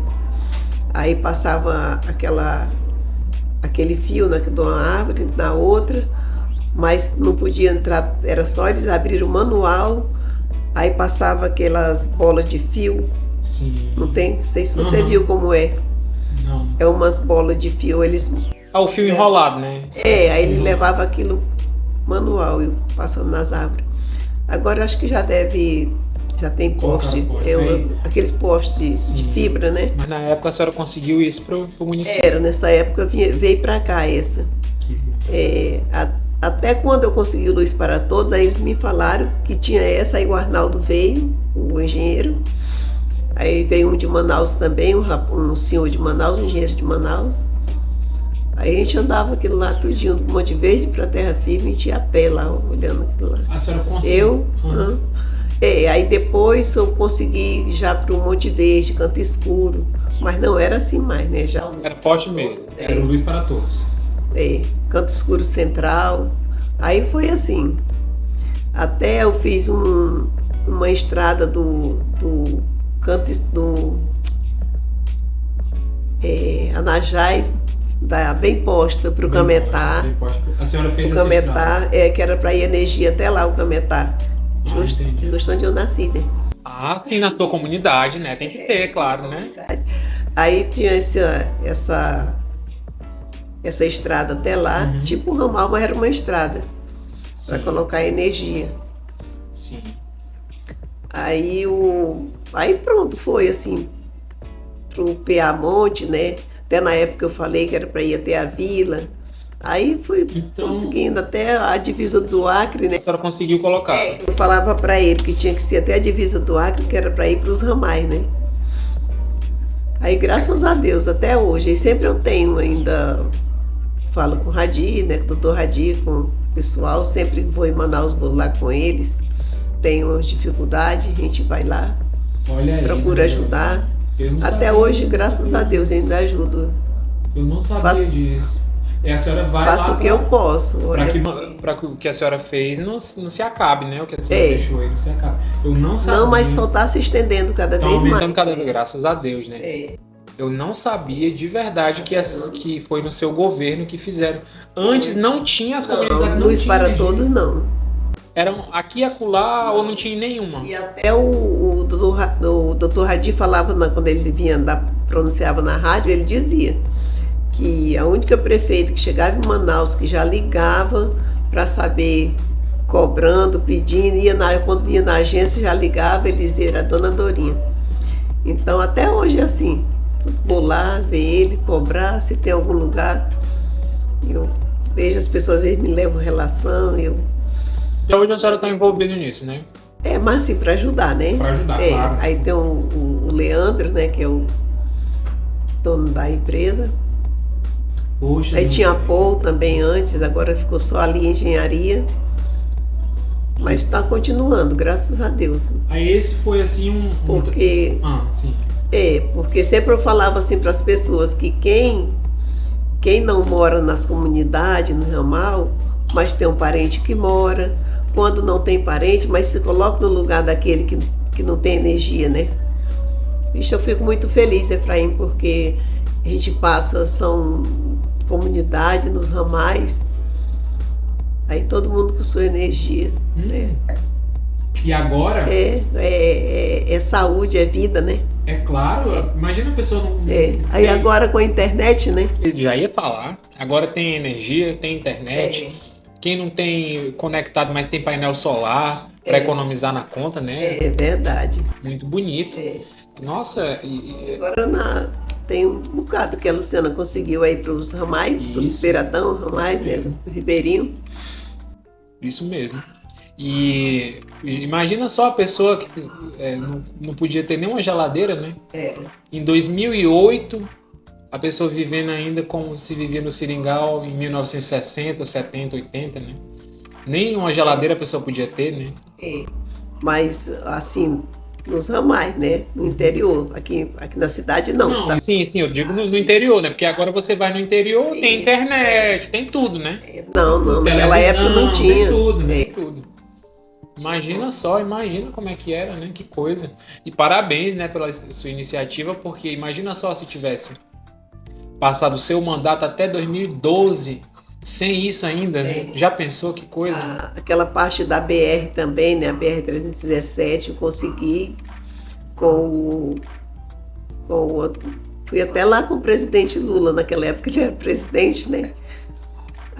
aí passava aquele fio de uma árvore na outra, mas não podia entrar, era só eles abrirem o manual, aí passava aquelas bolas de fio. Sim. Não tem? Não sei se você viu como é. Não. É umas bolas de fio, eles... Ah, o fio enrolado, né? aí ele levava aquilo manual, passando nas árvores. Agora acho que já tem poste, aqueles postes de fibra, né? Mas na época a senhora conseguiu isso pro município? Era, nessa época veio para cá essa. Até quando eu consegui luz para todos, aí eles me falaram que tinha essa, aí o Arnaldo veio, o engenheiro. Aí veio um de Manaus também, um senhor de Manaus, um engenheiro de Manaus. Aí a gente andava aquilo lá tudinho, do Monte Verde para Terra Firme, e tinha a pé lá, olhando aquilo lá. A senhora conseguiu? Aí depois eu consegui já para o Monte Verde, Canto Escuro, mas não era assim mais, né? Já era poste mesmo, era luz para todos. Canto Escuro Central. Aí foi assim. Até eu fiz uma estrada do Anajás, bem posta para o Cametá. A senhora fez o Cametá, que era para ir energia até lá, o Cametá. Justo onde eu nasci, né? Ah, sim, na sua comunidade, né? Tem que ter, claro, né? Aí tinha essa estrada até lá, tipo um ramal, mas era uma estrada para colocar energia. Sim. Aí pronto, foi assim pro Piamonte, né? Até na época eu falei que era para ir até a vila. Aí fui conseguindo até a divisa do Acre, né? A senhora conseguiu colocar? Eu falava para ele que tinha que ser até a divisa do Acre, que era para ir para os ramais, né? Aí graças a Deus, até hoje, e sempre eu tenho ainda, falo com o Radi, né? Com o doutor Radi, com o pessoal, sempre vou em Manaus, vou lá com eles. Tenho dificuldade, a gente vai lá, procura ajudar. Até hoje, graças a Deus, ainda ajudo. Eu não sabia disso. E a senhora vai faço o que eu posso. Para que o que a senhora fez não se acabe, né? O que a senhora deixou aí não se acabe. Eu não sabia. Não, mas só está se estendendo cada vez mais. Cada vez, graças a Deus, né? Eu não sabia de verdade que foi no seu governo que fizeram. Antes não tinha as comunidades. Luz para todos, não. Eram aqui e acolá ou não tinha nenhuma? E até o doutor Radi falava, quando ele pronunciava na rádio, ele dizia que a única prefeita que chegava em Manaus, que já ligava para saber, cobrando, pedindo, quando ia na agência já ligava, ele dizia, era a dona Dorinha. Então até hoje é assim, vou lá ver ele, cobrar, se tem algum lugar, eu vejo as pessoas, eles me levam relação, E hoje a senhora está envolvida nisso, né? Mas assim, para ajudar, né? Para ajudar, claro. Aí tem o Leandro, né, que é o dono da empresa. Poxa, aí tinha a Paul também antes, agora ficou só ali em engenharia. Mas está continuando, graças a Deus. Aí esse foi assim Porque sim. Porque sempre eu falava assim para as pessoas que quem não mora nas comunidades, no ramal, mas tem um parente que mora, quando não tem parente, mas se coloca no lugar daquele que não tem energia, né? Isso eu fico muito feliz, Efraim, porque a gente passa, são comunidade nos ramais, aí todo mundo com sua energia, né? E agora? É saúde, é vida, né? É claro, imagina a pessoa não. Aí agora com a internet, né? Eu já ia falar, agora tem energia, tem internet. Quem não tem conectado, mas tem painel solar para economizar na conta, né? É verdade. Muito bonito. Nossa, agora tem um bocado que a Luciana conseguiu aí para os ramais, para os Beiradão, ramais, né? Ribeirinho. Isso mesmo. E imagina só a pessoa que não podia ter nenhuma geladeira, né? Em 2008, a pessoa vivendo ainda como se vivia no Seringal em 1960, 70, 80, né? Nem uma geladeira a pessoa podia ter, né? Mas, assim, nos ramais, né? No interior. Aqui na cidade, não. Tá... Sim, eu digo no interior, né? Porque agora você vai no interior, tem internet, tem tudo, né? Não, naquela época não tinha. Tem tudo, né? Tem tudo. Imagina como é que era, né? Que coisa. E parabéns, né, pela sua iniciativa, porque imagina só se tivesse passado o seu mandato até 2012 sem isso ainda, né? Já pensou que coisa? Aquela parte da BR também, né? A BR-317, eu consegui fui até lá com o presidente Lula, naquela época ele era presidente, né?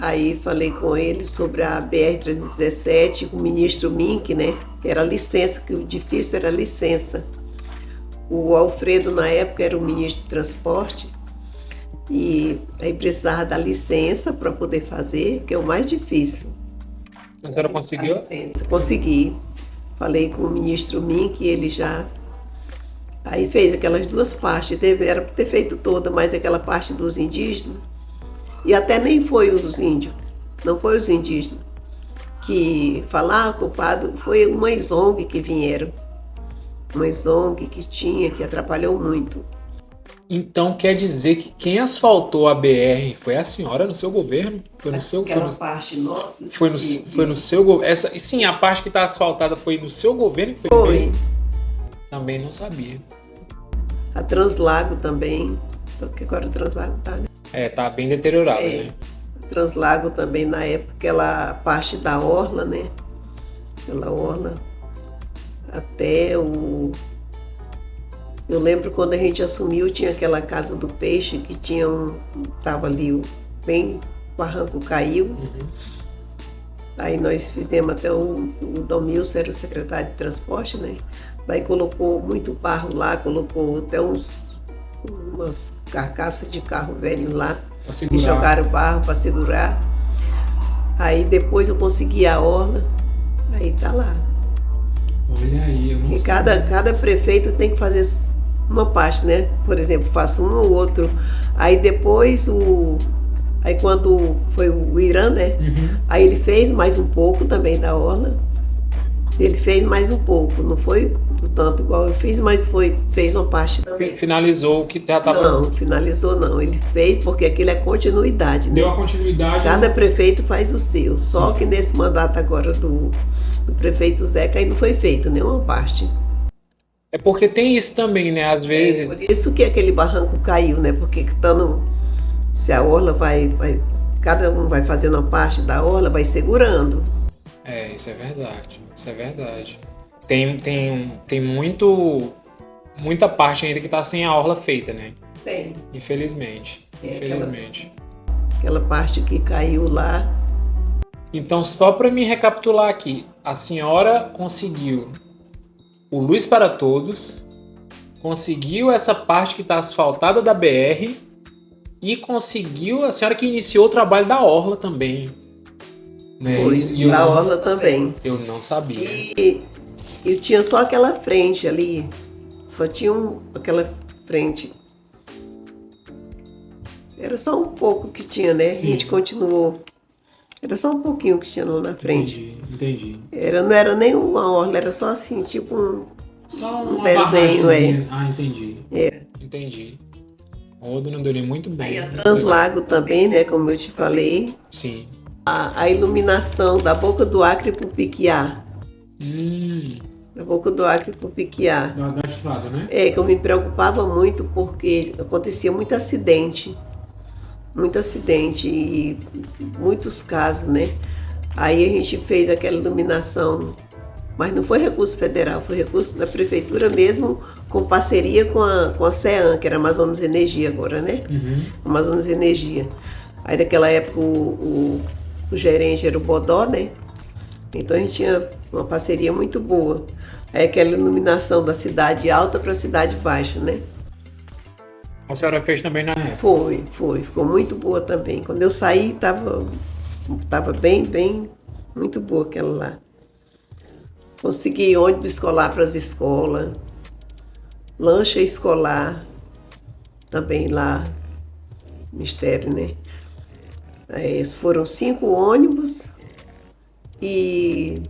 Aí falei com ele sobre a BR-317, com o ministro Mink, né? Era licença, que o difícil era licença. O Alfredo, na época, era o ministro de transporte, e aí precisava da licença para poder fazer, que é o mais difícil. A senhora conseguiu? Licença. Consegui. Falei com o ministro Mink, ele já... Aí fez aquelas duas partes, era para ter feito toda, mas aquela parte dos indígenas, e até nem foi os índios, não foi os indígenas que falaram, culpado, foi umas ONG que vieram, umas ONG que atrapalhou muito. Então quer dizer que quem asfaltou a BR foi a senhora no seu governo? Foi no seu parte nossa? Foi no seu governo? Sim, a parte que está asfaltada foi no seu governo que foi feita? Também não sabia. A Translago também, porque agora o Translago tá, né? Tá bem deteriorada, né? Translago também, na época, aquela parte da orla, né? Aquela orla até o... Eu lembro quando a gente assumiu, tinha aquela casa do peixe que tinha tava ali, bem, o barranco caiu. Aí nós fizemos até o Domilson, era o secretário de transporte, né? Daí colocou muito barro lá, colocou até umas carcaças de carro velho lá e jogaram barro para segurar. Aí depois eu consegui a orla, aí tá lá. Olha aí, eu não sei. E cada prefeito tem que fazer uma parte, né? Por exemplo, faço um ou outro. Aí depois aí quando foi o Irã, né? Aí ele fez mais um pouco também da orla. Ele fez mais um pouco, não foi tanto igual eu fiz, mas fez uma parte também. Finalizou o que já estava... Não, finalizou não. Ele fez porque aquilo é continuidade, né? Deu a continuidade. Cada prefeito faz o seu. Só que nesse mandato agora do prefeito Zeca aí não foi feito nenhuma parte. É porque tem isso também, né? Às vezes... Por isso que aquele barranco caiu, né? Porque se a orla cada um vai fazendo uma parte da orla, vai segurando. Isso é verdade. Isso é verdade. Tem muita parte ainda que tá sem a orla feita, né? Tem. Infelizmente. Aquela parte que caiu lá. Então, só para me recapitular aqui, a senhora conseguiu o Luz para Todos, conseguiu essa parte que está asfaltada da BR e conseguiu a senhora que iniciou o trabalho da orla também. Né? Foi, da orla também. Eu não sabia. E eu tinha só aquela frente ali, só tinha aquela frente. Era só um pouco que tinha, né? Sim. A gente continuou Era só um pouquinho que tinha lá na frente. Entendi. Não era nem uma orla, era só assim, tipo Só um uma desenho, barragemzinha. Ah, entendi. É. Entendi. Ô, dona Dorine, muito bem. Aí a Translago também, né, como eu te falei. Sim. A iluminação da Boca do Acre pro Piquiá. Da Boca do Acre pro Piquiá. Da estrada, né? É, que eu me preocupava muito porque acontecia muito acidente. Muito acidente e muitos casos, né? Aí a gente fez aquela iluminação, mas não foi recurso federal, foi recurso da prefeitura mesmo, com parceria com a CEAM, que era Amazonas Energia agora, né? Amazonas Energia. Aí naquela época o gerente era o Bodó, né? Então a gente tinha uma parceria muito boa. Aí aquela iluminação da cidade alta para a cidade baixa, né? A senhora fez também na época? Foi. Ficou muito boa também. Quando eu saí, tava bem, muito boa aquela lá. Consegui ônibus escolar para as escolas, lancha escolar, também lá, Mistério, né? Foram 5 ônibus e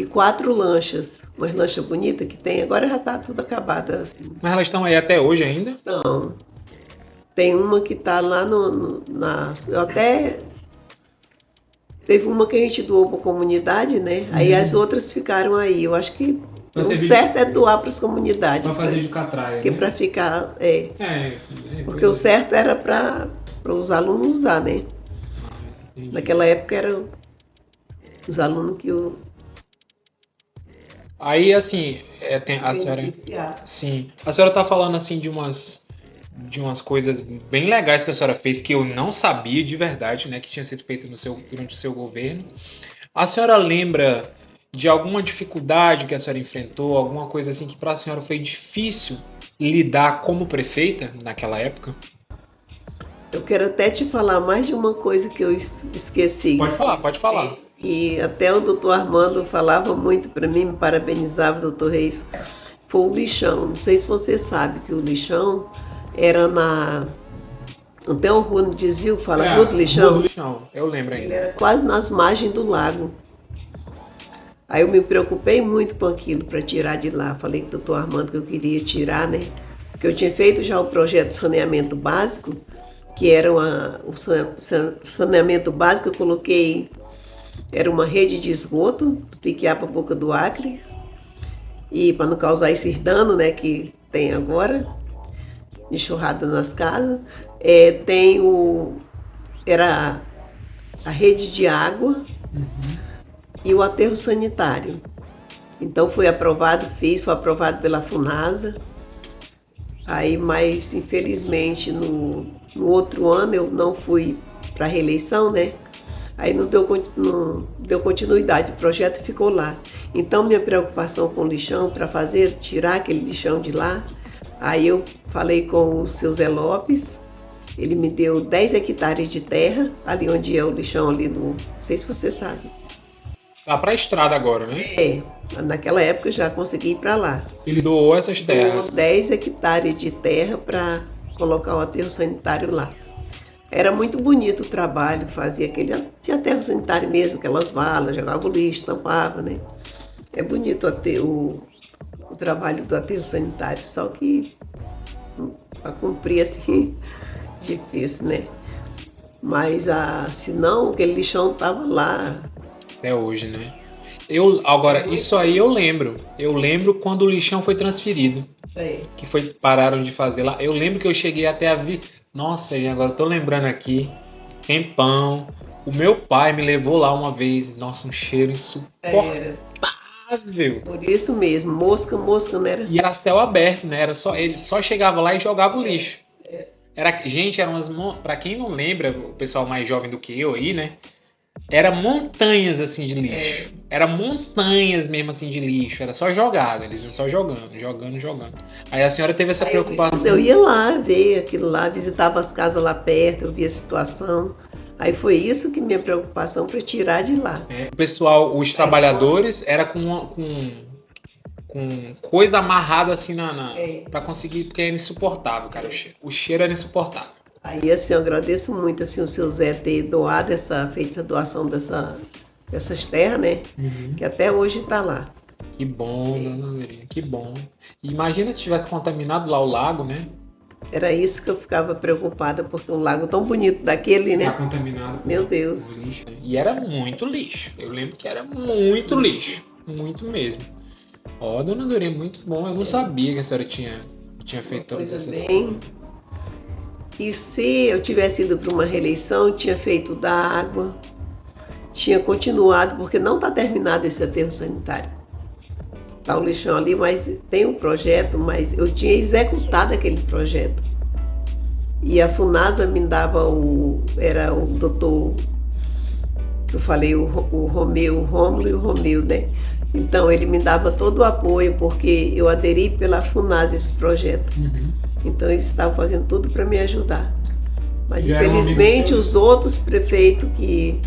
4 lanchas. Umas lanchas bonitas que tem, agora já tá tudo acabada. Assim. Mas elas estão aí até hoje ainda? Não. Tem uma que tá lá eu até... Teve uma que a gente doou para a comunidade, né? Aí as outras ficaram aí. Eu acho que o certo é doar para as comunidades. Para fazer de catraia, porque né? para ficar... porque o certo era para os alunos usar, né? Naquela época eram os alunos que o... Aí, assim, a senhora... Sim. A senhora tá falando, assim, de umas coisas bem legais que a senhora fez, que eu não sabia de verdade, né? Que tinha sido feito durante o seu governo. A senhora lembra de alguma dificuldade que a senhora enfrentou? Alguma coisa, assim, que para a senhora foi difícil lidar como prefeita naquela época? Eu quero até te falar mais de uma coisa que eu esqueci. Pode falar. E até o doutor Armando falava muito para mim, me parabenizava, doutor Reis, foi o lixão. Não sei se você sabe que o lixão era não tem uma rua no desvio que fala Rua do Lixão? Rua do Lixão, eu lembro ainda. Ele era quase nas margens do lago. Aí eu me preocupei muito com aquilo para tirar de lá. Falei com o doutor Armando que eu queria tirar, né? Porque eu tinha feito já o projeto de saneamento básico, que era o saneamento básico, eu coloquei... Era uma rede de esgoto, do Piquiá para Boca do Acre, e para não causar esses danos, né, que tem agora, enxurrada nas casas. Era a rede de água e o aterro sanitário. Então foi aprovado pela FUNASA. Aí, mas infelizmente no outro ano eu não fui para a reeleição, né? Aí não deu continuidade, o projeto ficou lá. Então minha preocupação com o lixão, para tirar aquele lixão de lá, aí eu falei com o seu Zé Lopes, ele me deu 10 hectares de terra, ali onde é o lixão ali não sei se você sabe. Tá para a estrada agora, né? Naquela época eu já consegui ir para lá. Ele doou essas terras. 10 hectares de terra para colocar o aterro sanitário lá. Era muito bonito o trabalho, tinha aterro sanitário mesmo, aquelas valas, jogava o lixo, tampava, né? É bonito o trabalho do aterro sanitário, só que para cumprir assim, difícil, né? Mas se não, aquele lixão tava lá. Até hoje, né? Agora, isso aí eu lembro. Eu lembro quando o lixão foi transferido. Que pararam de fazer lá. Eu lembro que eu cheguei até a vir... Nossa, gente, agora eu tô lembrando aqui. Tempão. O meu pai me levou lá uma vez. Nossa, um cheiro insuportável. Por isso mesmo, mosca, não era? E era céu aberto, né? Ele só chegava lá e jogava o lixo. Gente, eram pra quem não lembra, o pessoal mais jovem do que eu aí, né? Era montanhas assim de lixo. Era montanhas mesmo assim de lixo. Era só jogada. Eles iam só jogando. Aí a senhora teve essa preocupação. Eu ia lá ver aquilo lá, visitava as casas lá perto, eu via a situação. Aí foi isso que minha preocupação para tirar de lá. O pessoal, os trabalhadores, era com coisa amarrada assim para conseguir, porque era insuportável, cara. O cheiro era insuportável. Aí, assim, eu agradeço muito, assim, o seu Zé ter doado feito essa doação dessas terras, né? Que até hoje está lá. Que bom, dona Dorinha, que bom. E imagina se tivesse contaminado lá o lago, né? Era isso que eu ficava preocupada, porque um lago tão bonito daquele, Tá né? contaminado por, Meu Deus. por lixo. E era muito lixo. Eu lembro que era muito lixo. Muito mesmo. Ó, dona Dorinha, muito bom. Eu não sabia que a senhora tinha feito todas Coisa essas bem. coisas. E se eu tivesse ido para uma reeleição, tinha feito da água, tinha continuado, porque não está terminado esse aterro sanitário. Está o lixão ali, mas tem um projeto, mas eu tinha executado aquele projeto. E a Funasa me dava era o doutor, que eu falei, o Romeu, o Rômulo e o Romeu, né? Então ele me dava todo o apoio, porque eu aderi pela Funasa esse projeto. Então eles estavam fazendo tudo para me ajudar. Mas Já era um amigo infelizmente seu? os outros prefeitos que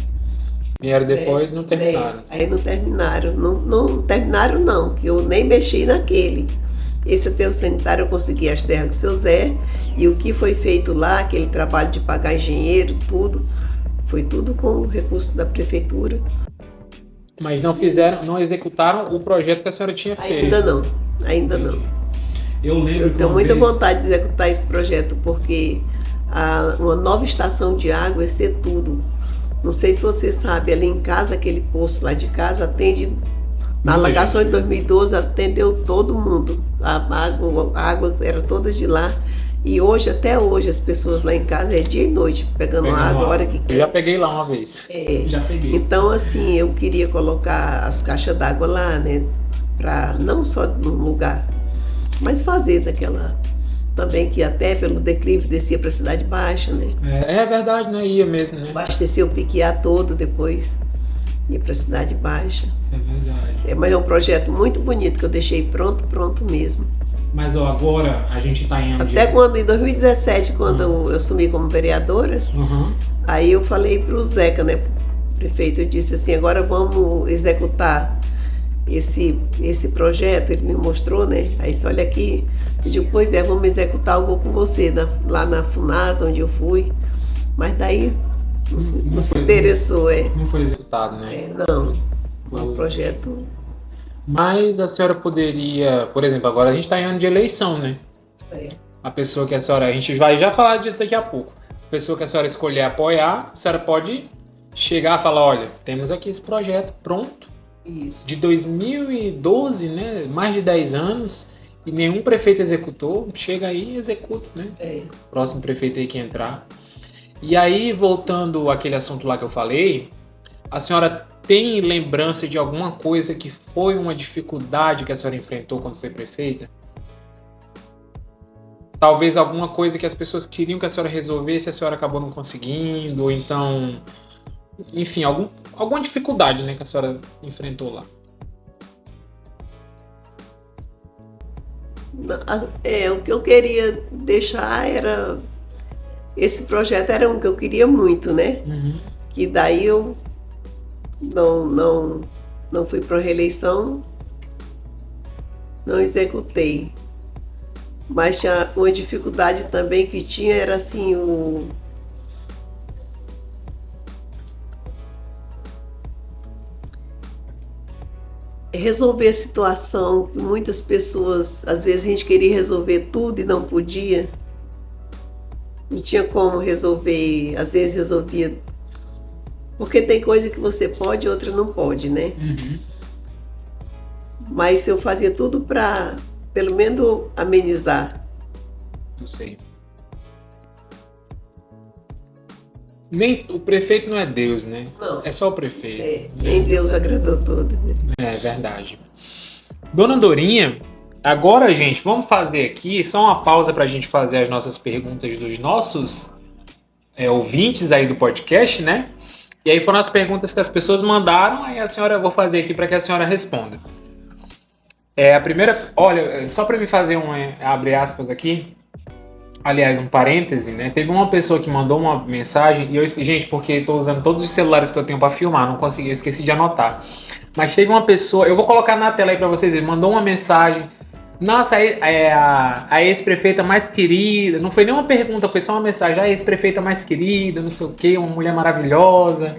Vieram depois, não terminaram. aí não terminaram. Não terminaram não, que eu nem mexi naquele. Esse aterro sanitário eu consegui as terras do seu Zé, e o que foi feito lá, aquele trabalho de pagar engenheiro, tudo, foi tudo com o recurso da prefeitura. Mas não executaram o projeto que a senhora tinha feito. Ainda não. Eu lembro Eu que tenho uma muita vez- vontade de executar esse projeto, porque uma nova estação de água ia ser tudo. Não sei se você sabe, ali em casa, aquele poço lá de casa atende. Na Muita alagação de gente. 2012 atendeu todo mundo. A água era toda de lá. E hoje, até hoje, as pessoas lá em casa é dia e noite pegando Pegando água a água. hora que Eu quer. já peguei lá uma vez. Já peguei. Então, assim, eu queria colocar as caixas d'água lá, né? Para não só num lugar, mas fazer daquela. Também que até pelo declive descia para a Cidade Baixa, né? É verdade, né? Ia mesmo, né? Abastecia o Piquiá todo, depois ia para a Cidade Baixa. Isso é verdade. Mas é um projeto muito bonito que eu deixei pronto mesmo. Mas ó, agora a gente tá em ano Até de... quando, em 2017, quando eu assumi como vereadora, Uhum. aí eu falei para o Zeca, né, prefeito, eu disse assim, agora vamos executar esse projeto, ele me mostrou, né, aí disse, olha aqui, eu digo, pois é, vamos executar, eu vou com você, lá na Funasa, onde eu fui, mas daí não se foi- interessou, Não foi executado. Executado, né? não, um projeto, Mas a senhora poderia, por exemplo, agora a gente está em ano de eleição, né? é, A pessoa que a senhora, a gente vai já falar disso daqui a pouco. A pessoa que a senhora escolher apoiar, a senhora pode chegar e falar, olha, temos aqui esse projeto pronto, isso. de 2012, né? Mais de 10 anos, e nenhum prefeito executou, chega aí e executa, né? É. Próximo prefeito aí que entrar. E aí, voltando àquele assunto lá que eu falei, a senhora tem lembrança de alguma coisa que foi uma dificuldade que a senhora enfrentou quando foi prefeita? Talvez alguma coisa que as pessoas queriam que a senhora resolvesse e a senhora acabou não conseguindo, ou então, enfim, alguma dificuldade, né, que a senhora enfrentou lá. O que eu queria deixar era. Esse projeto era um que eu queria muito, né? Que daí eu não fui para a reeleição, não executei. Mas tinha uma dificuldade também que tinha, era assim, resolver a situação que muitas pessoas, às vezes a gente queria resolver tudo e não podia. Não tinha como resolver, às vezes resolvia. Porque tem coisa que você pode e outra não pode, né? Mas eu fazia tudo para, pelo menos, amenizar. Não sei. Nem o prefeito não é Deus, né? Não. É só o prefeito. Nem Deus agradou todos, né? É verdade. Dona Dorinha, agora, gente, vamos fazer aqui só uma pausa para a gente fazer as nossas perguntas dos nossos ouvintes aí do podcast, né? E aí foram as perguntas que as pessoas mandaram, aí a senhora, eu vou fazer aqui para que a senhora responda. A primeira, olha, só para me fazer abre aspas aqui, aliás, um parêntese, né? Teve uma pessoa que mandou uma mensagem, e eu, gente, porque estou usando todos os celulares que eu tenho para filmar, não consegui, eu esqueci de anotar. Mas teve uma pessoa, eu vou colocar na tela aí para vocês verem, mandou uma mensagem Nossa, a ex-prefeita mais querida. Não foi nenhuma pergunta, foi só uma mensagem. A ex-prefeita mais querida, não sei o quê, uma mulher maravilhosa.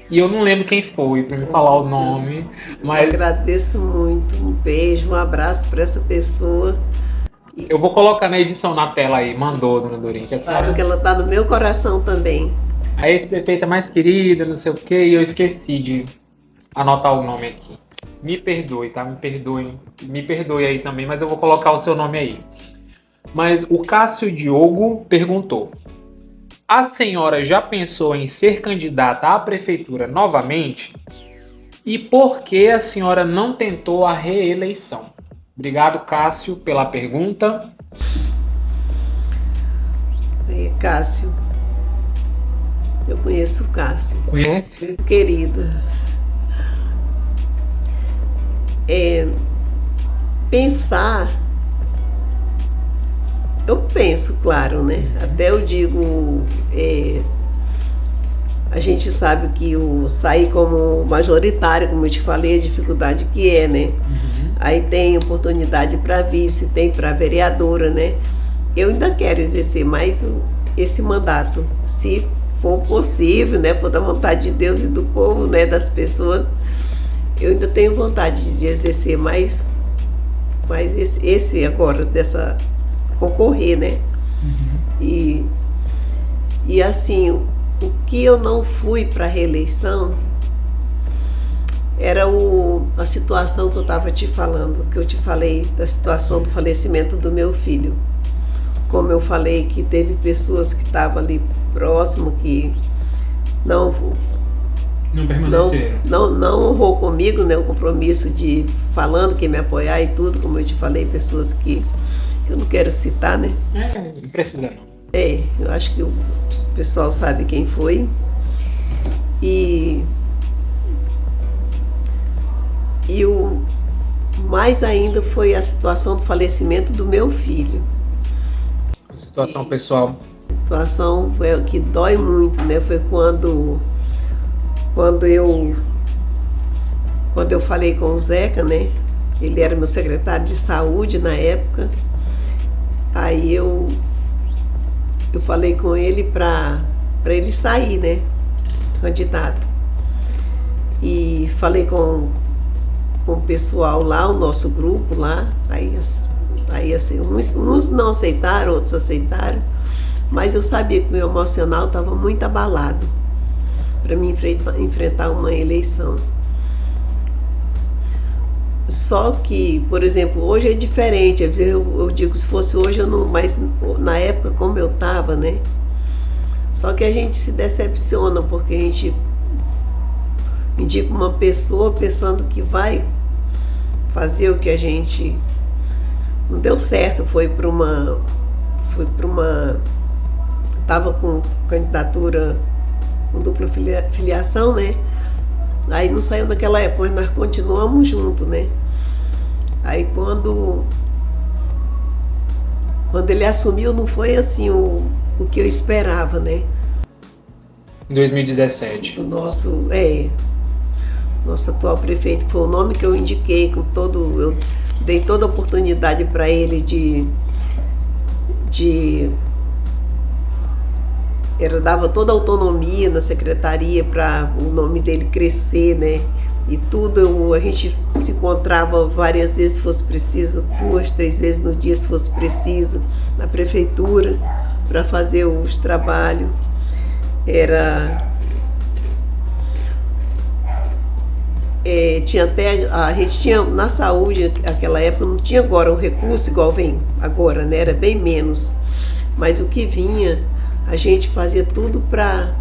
E eu não lembro quem foi pra me falar o nome. Mas Eu agradeço muito. Um beijo, um abraço para essa pessoa. eu vou colocar na edição na tela aí. Mandou, dona Dorinha. Sabe que ela tá no meu coração também. A ex-prefeita mais querida, não sei o quê, e eu esqueci de anotar o nome aqui. Me perdoe, tá? Me perdoe aí também, mas eu vou colocar o seu nome aí. Mas o Cássio Diogo perguntou: a senhora já pensou em ser candidata à prefeitura novamente? E por que a senhora não tentou a reeleição? Obrigado, Cássio, pela pergunta. Cássio, eu conheço o Cássio. Conhece? Querido. Pensar, eu penso, claro, né? Até eu digo, a gente sabe que o sair como majoritário, como eu te falei, a dificuldade que é, né? Uhum. Aí tem oportunidade para vice, tem para vereadora, né? Eu ainda quero exercer mais esse mandato, se for possível, né? For da vontade de Deus e do povo, né? Das pessoas. Eu ainda tenho vontade de exercer mais esse agora, dessa concorrer, né? Uhum. E assim, o que eu não fui para a reeleição era a situação que eu estava te falando, que eu te falei da situação do falecimento do meu filho. Como eu falei que teve pessoas que estavam ali próximo, que não permaneceram. Não honrou comigo, né, o compromisso de falando que ia me apoiar e tudo, como eu te falei, pessoas que eu não quero citar, né? Não precisa não. Eu acho que o pessoal sabe quem foi. E o mais ainda foi a situação do falecimento do meu filho. A situação pessoal. A situação foi o que dói muito, né? Foi quando eu falei com o Zeca, né? Ele era meu secretário de saúde na época. Aí eu falei com ele para ele sair, né? Candidato. E falei com o pessoal lá, o nosso grupo lá. Aí assim, uns não aceitaram, outros aceitaram. Mas eu sabia que o meu emocional estava muito abalado para mim enfrentar uma eleição. Só que, por exemplo, hoje é diferente. Eu digo, se fosse hoje, eu não, mas na época como eu estava, né? Só que a gente se decepciona, porque a gente indica uma pessoa pensando que vai fazer o que a gente... Não deu certo, foi para uma... Estava com candidatura com dupla filiação, né? Aí não saiu naquela época, mas nós continuamos juntos, né? Aí quando ele assumiu, não foi assim o que eu esperava, né? Em 2017. O nosso atual prefeito, que foi o nome que eu indiquei, eu dei toda a oportunidade para ele dava toda a autonomia na secretaria para o nome dele crescer, né? E tudo, a gente se encontrava várias vezes, se fosse preciso, 2, 3 vezes no dia, se fosse preciso, na prefeitura, para fazer os trabalhos. Tinha até, a gente tinha na saúde, naquela época, não tinha agora o recurso igual vem agora, né? Era bem menos. Mas o que vinha, a gente fazia tudo para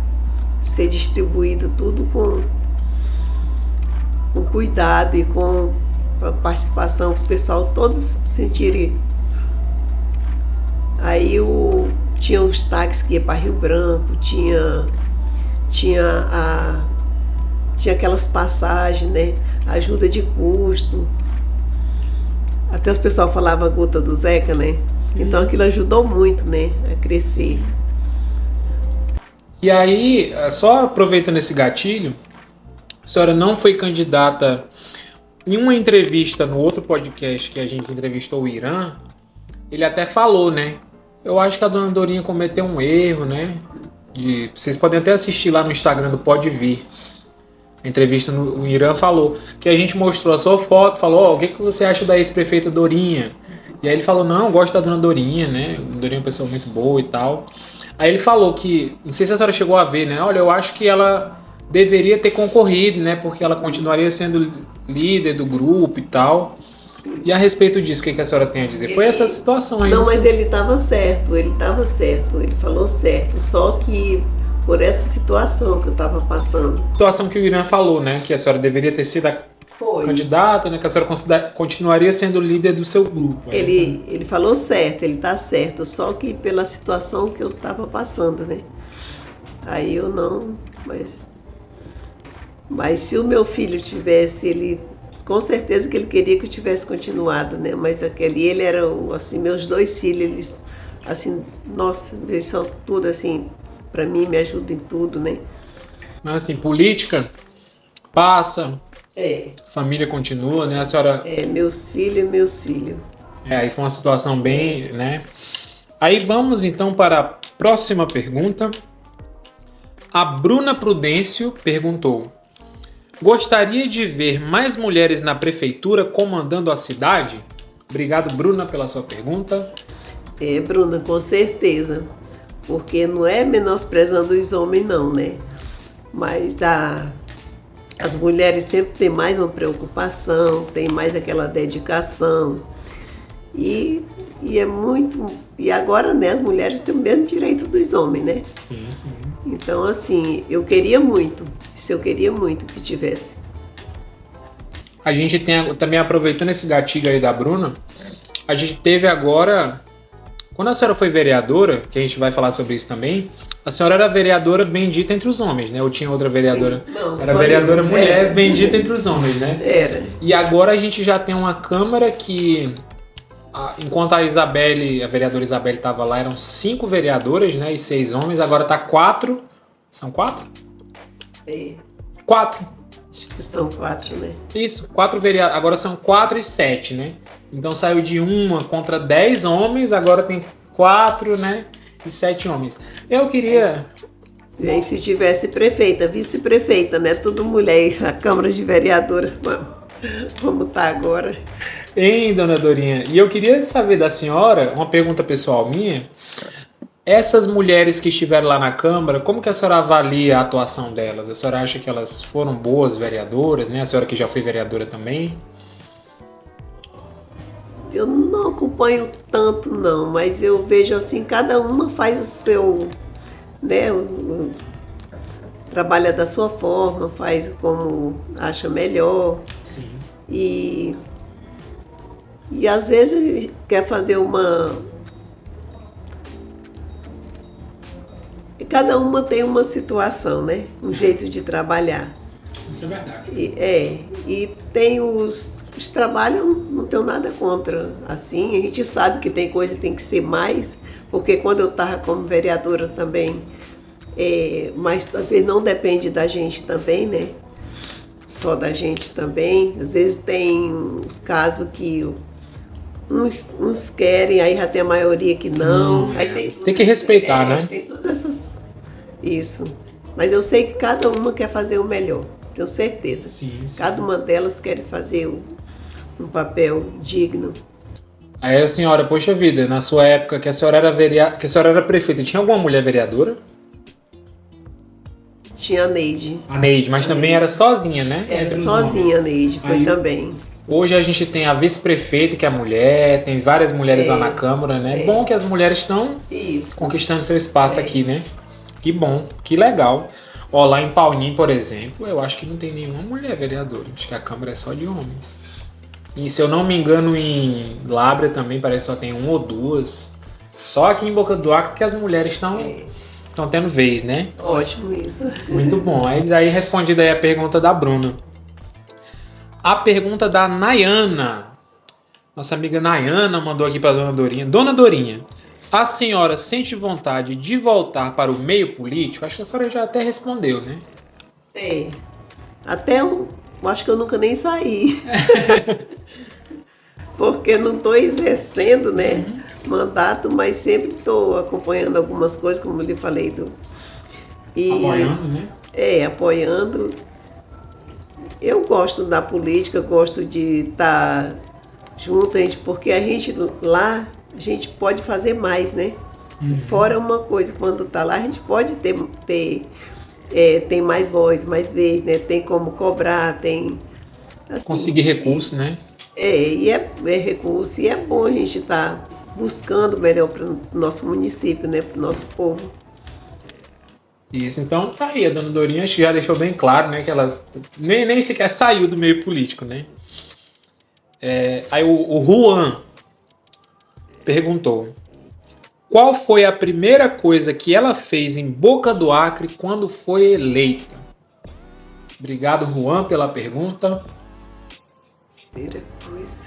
ser distribuído, tudo com cuidado e com a participação do pessoal, todos sentirem. Aí tinha os táxis que ia para Rio Branco, tinha aquelas passagens, né? Ajuda de custo. Até o pessoal falava a gota do Zeca, né? Então aquilo ajudou muito, né? A crescer. E aí, só aproveitando esse gatilho, a senhora não foi candidata Em uma entrevista no outro podcast que a gente entrevistou o Irã, ele até falou, né? Eu acho que a dona Dorinha cometeu um erro, né? Vocês podem até assistir lá no Instagram do Pode Vir. A entrevista o Irã falou que a gente mostrou a sua foto, falou, o que você acha da ex-prefeita Dorinha? E aí ele falou, não, eu gosto da dona Dorinha, né? A Dorinha é uma pessoa muito boa e tal. Aí ele falou que, não sei se a senhora chegou a ver, né? Olha, eu acho que ela deveria ter concorrido, né? Porque ela continuaria sendo líder do grupo e tal. Sim. E a respeito disso, o que a senhora tem a dizer? Foi essa situação aí? Não, mas ele estava certo, ele falou certo, só que por essa situação que eu estava passando. Situação que o Irã falou, né? Que a senhora deveria ter sido a candidata, né? Que a senhora continuaria sendo líder do seu grupo. Ele falou certo, ele está certo, só que pela situação que eu estava passando, né? Aí eu não, mas se o meu filho tivesse, ele com certeza que ele queria que eu tivesse continuado, né? Mas ele era, assim, meus dois filhos, eles, assim, nossa, eles são tudo, assim, para mim, me ajudam em tudo, né? Mas, assim, política passa, família continua, né? A senhora... meus filhos. Aí foi uma situação bem, né? Aí vamos, então, para a próxima pergunta. A Bruna Prudêncio perguntou: gostaria de ver mais mulheres na prefeitura comandando a cidade? Obrigado, Bruna, pela sua pergunta. Bruna, com certeza. Porque não é menosprezando os homens, não, né? Mas as mulheres sempre têm mais uma preocupação, têm mais aquela dedicação. E é muito... E agora, né, as mulheres têm o mesmo direito dos homens, né? Sim. Então, assim, eu queria muito que tivesse. A gente tem, também aproveitando esse gatilho aí da Bruna, a gente teve agora, quando a senhora foi vereadora, que a gente vai falar sobre isso também, a senhora era vereadora bendita entre os homens, né? Ou tinha outra vereadora? Sim, não, era vereadora mulher bendita entre os homens, né? Era. E agora a gente já tem uma Câmara que, enquanto a vereadora Isabelle estava lá, eram 5 vereadoras, né? E 6 homens, agora tá 4. São 4? 4. Acho que são 4, né? Isso, 4 vereadores. Agora são 4 e 7, né? Então saiu de 1 contra 10 homens, agora tem 4, né? E 7 homens. Eu queria... E aí, se tivesse prefeita, vice-prefeita, né? Tudo mulher, a Câmara de Vereadoras, como tá agora. Hein, dona Dorinha? E eu queria saber da senhora, uma pergunta pessoal minha. Essas mulheres que estiveram lá na Câmara, como que a senhora avalia a atuação delas? A senhora acha que elas foram boas vereadoras, né? A senhora que já foi vereadora também? Eu não acompanho tanto, não, mas eu vejo assim, cada uma faz o seu, né? Trabalha da sua forma, faz como acha melhor. Sim. E às vezes quer fazer cada uma tem uma situação, né? Um jeito de trabalhar. Isso é verdade. E tem os trabalhos, não tenho nada contra. Assim, a gente sabe que tem coisa que tem que ser mais, porque quando eu estava como vereadora também, mas às vezes não depende da gente também, né? Só da gente também. Às vezes tem os casos que uns querem, aí já tem a maioria que não. Aí tem que respeitar, né? Tem todas essas... Isso. Mas eu sei que cada uma quer fazer o melhor. Tenho certeza. Sim. Cada uma delas quer fazer um papel digno. Aí a senhora, poxa vida, na sua época que a senhora era prefeita, tinha alguma mulher vereadora? Tinha a Neide. A Neide, mas também era sozinha, né? Era sozinha a Neide, foi também. Hoje a gente tem a vice-prefeita, que é a mulher, tem várias mulheres lá na Câmara, né? É bom que as mulheres estão conquistando seu espaço aqui, né? Que bom, que legal. Ó, lá em Paulinho, por exemplo, eu acho que não tem nenhuma mulher vereadora. Acho que a Câmara é só de homens. E se eu não me engano, em Lábrea também parece que só tem 1 ou 2. Só aqui em Boca do Acre que as mulheres estão tendo vez, né? Ótimo isso. Muito bom. Aí respondida aí a pergunta da Bruna. A pergunta da Nayana. Nossa amiga Nayana mandou aqui para Dona Dorinha. Dona Dorinha, a senhora sente vontade de voltar para o meio político? Acho que a senhora já até respondeu, né? Até acho que eu nunca nem saí. Porque não estou exercendo, né, mandato, mas sempre estou acompanhando algumas coisas, como eu lhe falei. Apoiando, né? Apoiando. Eu gosto da política, gosto de estar junto, porque a gente lá, a gente pode fazer mais, né? Fora uma coisa, quando está lá, a gente pode tem mais voz, mais vez, né? Tem como cobrar, tem... Assim, conseguir recurso, né? E é recurso, e é bom a gente estar buscando o melhor para o nosso município, né? Para o nosso povo. Isso, então tá aí, a dona Dorinha acho que já deixou bem claro, né? Que ela nem sequer saiu do meio político, né? Aí o Juan perguntou: qual foi a primeira coisa que ela fez em Boca do Acre quando foi eleita? Obrigado, Juan, pela pergunta. Primeira coisa.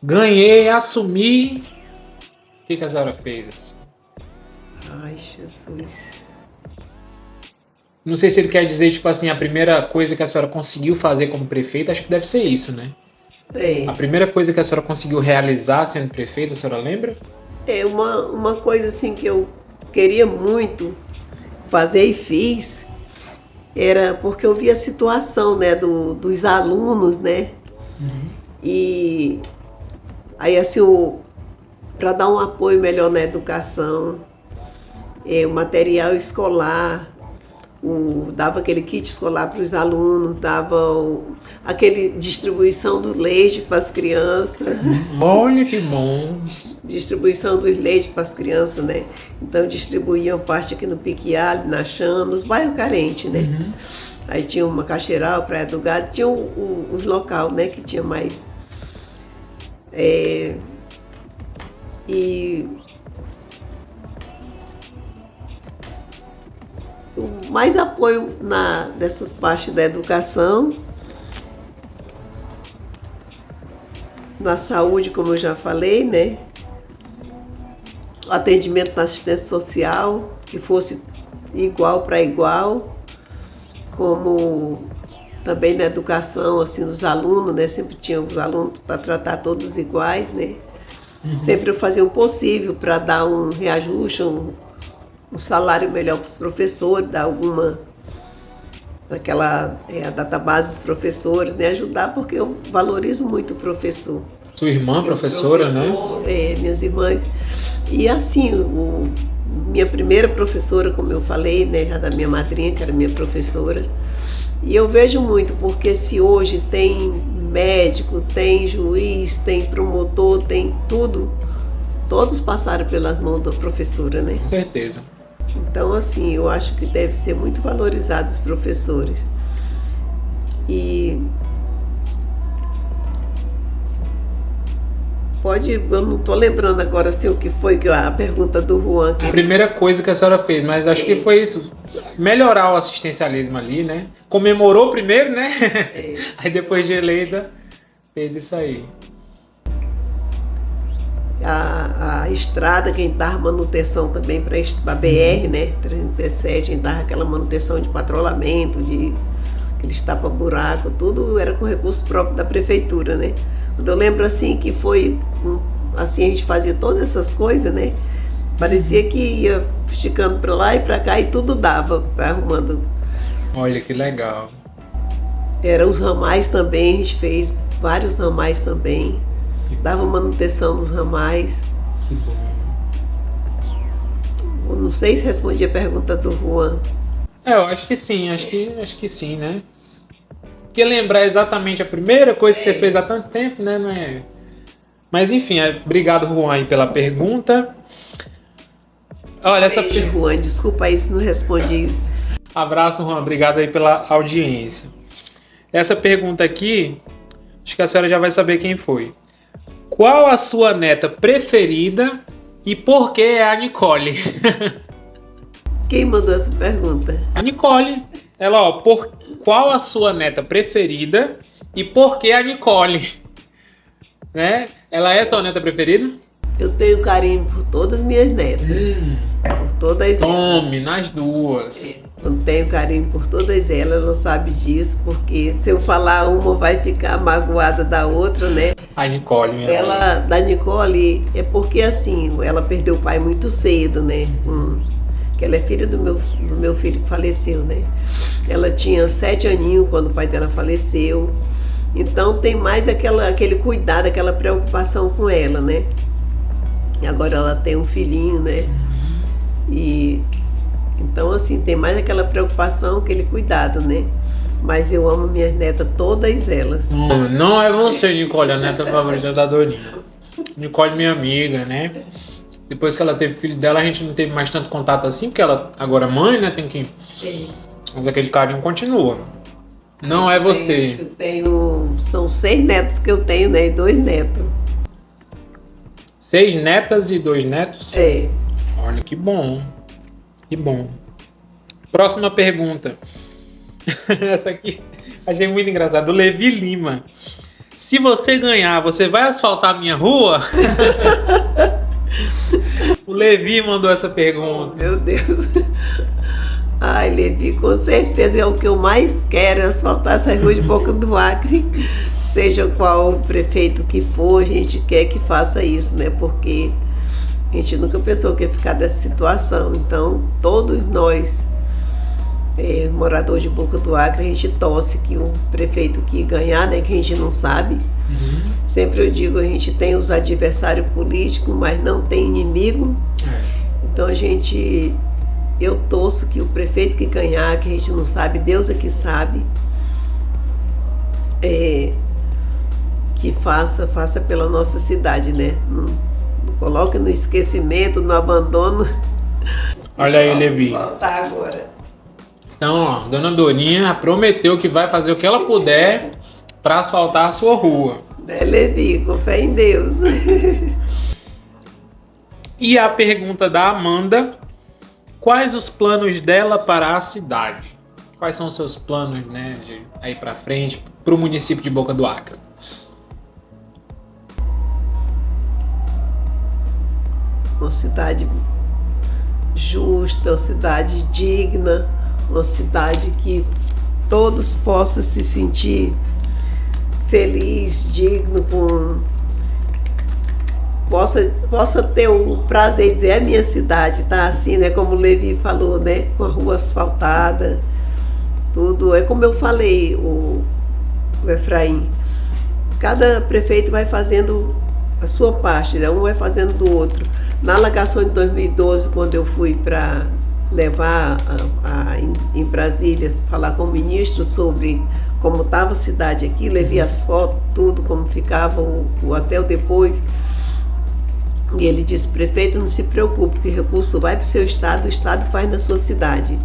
Ganhei, assumi. O que a senhora fez assim? Ai, Jesus. Não sei se ele quer dizer, tipo assim, a primeira coisa que a senhora conseguiu fazer como prefeita, acho que deve ser isso, né? A primeira coisa que a senhora conseguiu realizar sendo prefeita, a senhora lembra? Uma coisa assim que eu queria muito fazer e fiz, era porque eu vi a situação, né, dos alunos, né? E aí assim, para dar um apoio melhor na educação, o material escolar, dava aquele kit escolar para os alunos, dava aquele distribuição do leite para as crianças. Olha que bom! Distribuição dos leites para as crianças, né? Então distribuíam parte aqui no Piquiá, na Chã, nos bairros carentes, né? Aí tinha uma Caxeiral, Praia do Gado, tinha os local, né, que tinha mais. E mais apoio nessas partes da educação, na saúde, como eu já falei, né? O atendimento na assistência social, que fosse igual para igual, como também na educação, assim, dos alunos, né? Sempre tinha os alunos para tratar todos iguais, né? Sempre eu fazia o possível para dar um reajuste, um salário melhor para os professores, dar a database dos professores, né? Ajudar, porque eu valorizo muito o professor. Sua irmã, professora, né? Minhas irmãs. E assim, minha primeira professora, como eu falei, né? Já da minha madrinha, que era minha professora. E eu vejo muito, porque se hoje tem médico, tem juiz, tem promotor, tem tudo, todos passaram pelas mãos da professora, né? Com certeza. Então, assim, eu acho que deve ser muito valorizado os professores. E eu não estou lembrando agora assim, o que foi a pergunta do Juan. A primeira coisa que a senhora fez, mas acho que foi isso, melhorar o assistencialismo ali, né? Comemorou primeiro, né? Aí depois de eleita, fez isso aí. A estrada, quem dava manutenção também para a BR, né? 317, quem dava aquela manutenção de patrulhamento, de aqueles tapa-buraco, tudo era com recurso próprio da prefeitura, né? Eu lembro assim que foi, assim, a gente fazia todas essas coisas, né? Parecia que ia esticando para lá e para cá e tudo dava, arrumando. Olha que legal. Eram os ramais também, a gente fez vários ramais também. Dava manutenção nos ramais. Que bom. Eu não sei se respondi a pergunta do Juan. Eu acho que sim, acho que sim, né? Porque lembrar exatamente a primeira coisa que você fez há tanto tempo, né? Não é... Mas enfim, obrigado, Juan, aí, pela pergunta. Olha, essa Juan, desculpa aí se não respondi. Abraço, Juan, obrigado aí pela audiência. Essa pergunta aqui, acho que a senhora já vai saber quem foi. Qual a sua neta preferida e por que é a Nicole? Quem mandou essa pergunta? A Nicole. Ela, qual a sua neta preferida e por que a Nicole? Né? Ela é sua neta preferida? Eu tenho carinho por todas as minhas netas. Por todas. Tome, nas duas. Eu tenho carinho por todas elas, ela sabe disso, porque se eu falar uma vai ficar magoada da outra, né? A Nicole, minha mãe. Ela, da Nicole, é porque assim, ela perdeu o pai muito cedo, né? Que ela é filha do meu filho que faleceu, né? Ela tinha 7 aninhos quando o pai dela faleceu. Então tem mais aquele cuidado, aquela preocupação com ela, né? E agora ela tem um filhinho, né? E então assim, tem mais aquela preocupação, aquele cuidado, né? Mas eu amo minhas netas, todas elas. Não é você, Nicole, a neta favorita da Dorinha. Nicole, minha amiga, né? Depois que ela teve filho dela, a gente não teve mais tanto contato assim, porque ela agora é mãe, né? Tem que... Mas aquele carinho continua. Não é você. São 6 netos que eu tenho, né? E 2 netos. 6 netas e 2 netos? É. Olha, que bom. Que bom. Próxima pergunta. Essa aqui achei muito engraçado. O Levi Lima. Se você ganhar, você vai asfaltar a minha rua? O Levi mandou essa pergunta. Meu Deus. Ai, Levi, com certeza é o que eu mais quero, é asfaltar essa rua de Boca do Acre. Seja qual o prefeito que for, a gente quer que faça isso, né? Porque a gente nunca pensou que ia ficar dessa situação. Então, todos nós, moradores de Boca do Acre, a gente torce que o prefeito que ganhar, né? Que a gente não sabe. Sempre eu digo, a gente tem os adversários políticos, mas não tem inimigo. Então eu torço que o prefeito que ganhar, que a gente não sabe, Deus é que sabe, que faça pela nossa cidade, né? Não coloque no esquecimento, no abandono. Olha aí, Levi. Voltar agora. Então, ó, Dona Dorinha prometeu que vai fazer o que ela puder para asfaltar a sua rua. Né, Levi? Com fé em Deus. E a pergunta da Amanda: quais os planos dela para a cidade? Quais são os seus planos, né, de aí para frente, para o município de Boca do Acre? Uma cidade justa, uma cidade digna, uma cidade que todos possam se sentir feliz, digno, possa ter o prazer de dizer a minha cidade, tá assim, né? Como o Levi falou, né? Com a rua asfaltada, tudo. É como eu falei, o Efraim, cada prefeito vai fazendo a sua parte, né? Um vai fazendo do outro. Na alegação de 2012, quando eu fui para levar em Brasília, falar com o ministro sobre como estava a cidade aqui, levei as fotos, tudo, como ficava o hotel depois. E ele disse: prefeito, não se preocupe, que o recurso vai para o seu estado, o estado faz na sua cidade.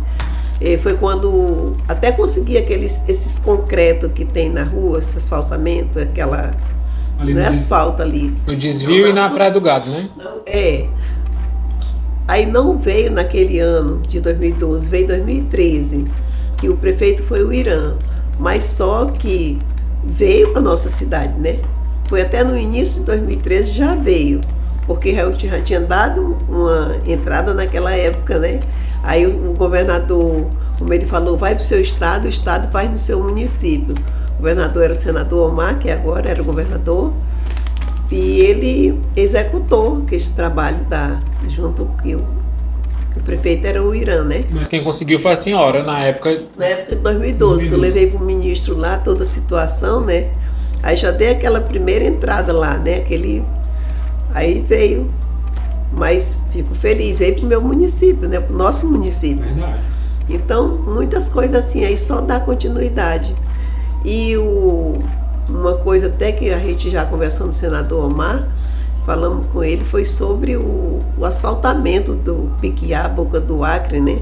E foi quando até consegui esses concretos que tem na rua, esse asfaltamento, aquela... Ali não é asfalto ali. No desvio e na Praia do Gado, né? Aí não veio naquele ano de 2012, veio em 2013, que o prefeito foi o Irã. Mas só que veio para nossa cidade, né? Foi até no início de 2013 já veio, porque já tinha dado uma entrada naquela época, né? Aí o governador, como ele falou, vai para o seu estado, o estado faz no seu município. O governador era o senador Omar, que agora era o governador, e ele executou esse trabalho junto com o prefeito era o Irã, né? Mas quem conseguiu foi a senhora, na época... Na época de 2012, que eu levei para o ministro lá toda a situação, né? Aí já dei aquela primeira entrada lá, né? Aí veio, mas fico feliz, veio para o meu município, né? Para o nosso município. Verdade. Então, muitas coisas assim, aí só dá continuidade. E uma coisa até que a gente já conversou com o senador Omar, falamos com ele, foi sobre o asfaltamento do Piquiá, Boca do Acre, né?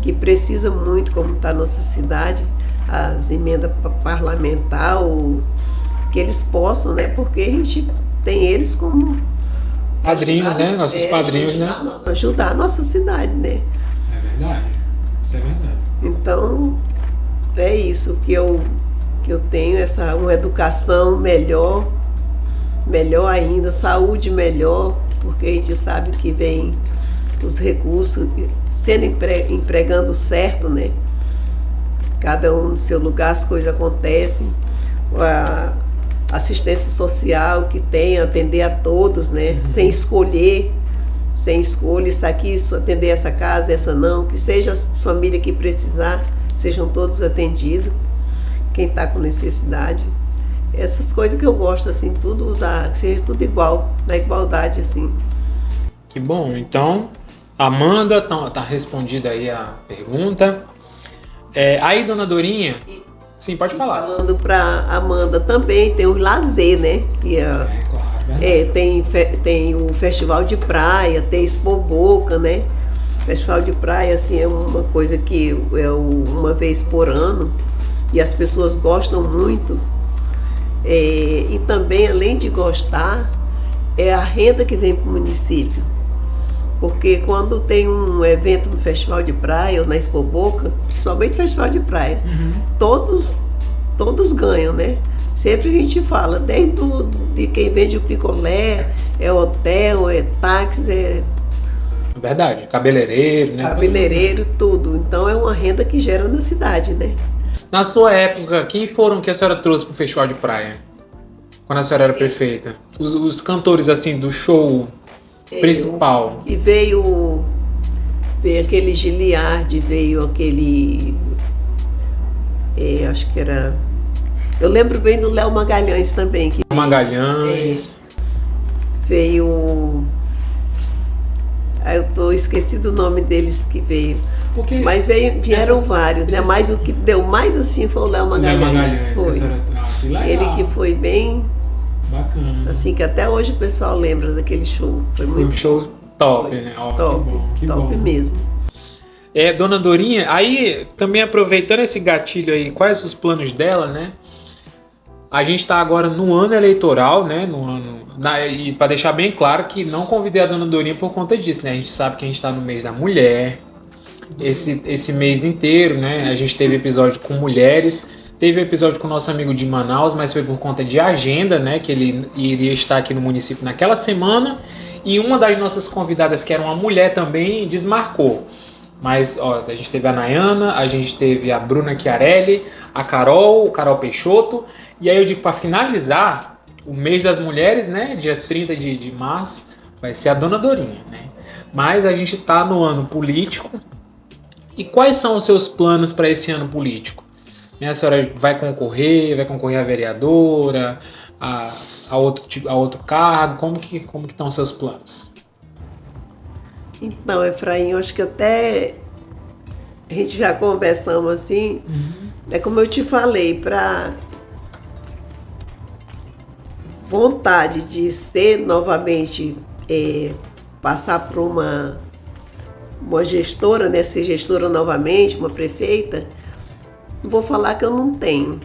Que precisa muito, como está a nossa cidade, as emendas parlamentares, que eles possam, né? Porque a gente tem eles como... Padrinhos, né? Nossos padrinhos, né? Ajudar a nossa cidade, né? É verdade. Isso é verdade. Então, é isso que eu tenho, uma educação melhor ainda, saúde melhor, porque a gente sabe que vem os recursos, sendo empregando certo, né? Cada um no seu lugar, as coisas acontecem. A assistência social que tem, atender a todos, né? Sem escolher, isso aqui, atender essa casa, essa não, que seja a família que precisar, sejam todos atendidos, quem está com necessidade. Essas coisas que eu gosto, assim, que seja tudo igual, na igualdade, assim. Que bom. Então, Amanda, tá respondida aí a pergunta. Aí, dona Dorinha, sim, pode falar. Falando para Amanda também, tem o lazer, né? Claro. Tem o festival de praia, tem Expo Boca, né? Festival de praia, assim, é uma coisa que é uma vez por ano e as pessoas gostam muito. E também, além de gostar, é a renda que vem para o município. Porque quando tem um evento no Festival de Praia ou na Expo Boca, principalmente Festival de Praia, todos ganham, né? Sempre a gente fala, desde de quem vende o picolé, é hotel, é táxi, é... Verdade, cabeleireiro, né? Cabeleireiro, tudo. Então é uma renda que gera na cidade, né? Na sua época, quem foram que a senhora trouxe para o Festival de Praia? Quando a senhora era prefeita? Os cantores, assim, do show principal. E veio aquele Giliardi, veio aquele... acho que era... Eu lembro bem do Léo Magalhães também. Magalhães. Veio... eu esqueci do nome deles que veio. Mas vieram vários, né? Mas o que deu mais assim foi o Léo Magalhães. Foi. Ele que foi bem bacana. Assim, que até hoje o pessoal lembra daquele show. Foi muito um show top, né? Top mesmo. Dona Dorinha, aí também aproveitando esse gatilho aí, quais os planos dela, né? A gente está agora no ano eleitoral, né? E para deixar bem claro que não convidei a Dona Dorinha por conta disso, né? A gente sabe que a gente está no mês da mulher, esse mês inteiro, né? A gente teve episódio com mulheres, teve episódio com o nosso amigo de Manaus, mas foi por conta de agenda, né? Que ele iria estar aqui no município naquela semana, e uma das nossas convidadas, que era uma mulher também, desmarcou. Mas a gente teve a Nayana, a gente teve a Bruna Chiarelli, a Carol Peixoto, e aí eu digo, para finalizar o mês das mulheres, né, dia 30 de março, vai ser a Dona Dorinha, né? Mas a gente está no ano político. E quais são os seus planos para esse ano político? A senhora vai concorrer a vereadora, a outro cargo? Como que estão os seus planos? Então, Efraim, eu acho que até a gente já conversamos assim, é como eu te falei, para vontade de ser novamente, passar por uma gestora, né, ser gestora novamente, uma prefeita, não vou falar que eu não tenho.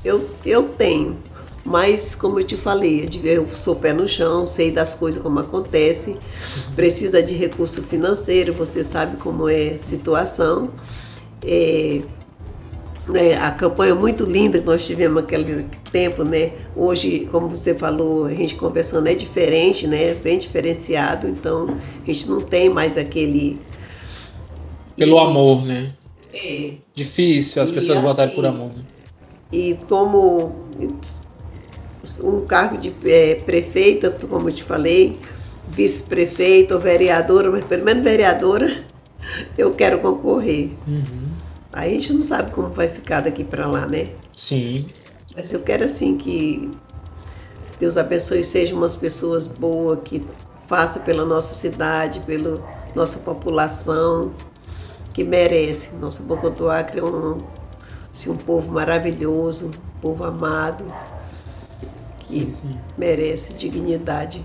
Eu tenho. Mas, como eu te falei, eu sou pé no chão, sei das coisas como acontece, precisa de recurso financeiro, você sabe como é a situação. A campanha muito linda que nós tivemos naquele tempo, né? Hoje, como você falou, a gente conversando é diferente, né? Bem diferenciado, então a gente não tem mais aquele... Pelo amor, né? É. Difícil as pessoas votarem por amor, né? E como um cargo de prefeita, como eu te falei, vice-prefeita ou vereadora, mas pelo menos vereadora eu quero concorrer. Aí a gente não sabe como vai ficar daqui para lá, né? Sim. Mas eu quero assim que Deus abençoe, sejam umas pessoas boas, que faça pela nossa cidade, pela nossa população, que merece. Nossa Boca do Acre é um povo maravilhoso, um povo amado, que merece dignidade.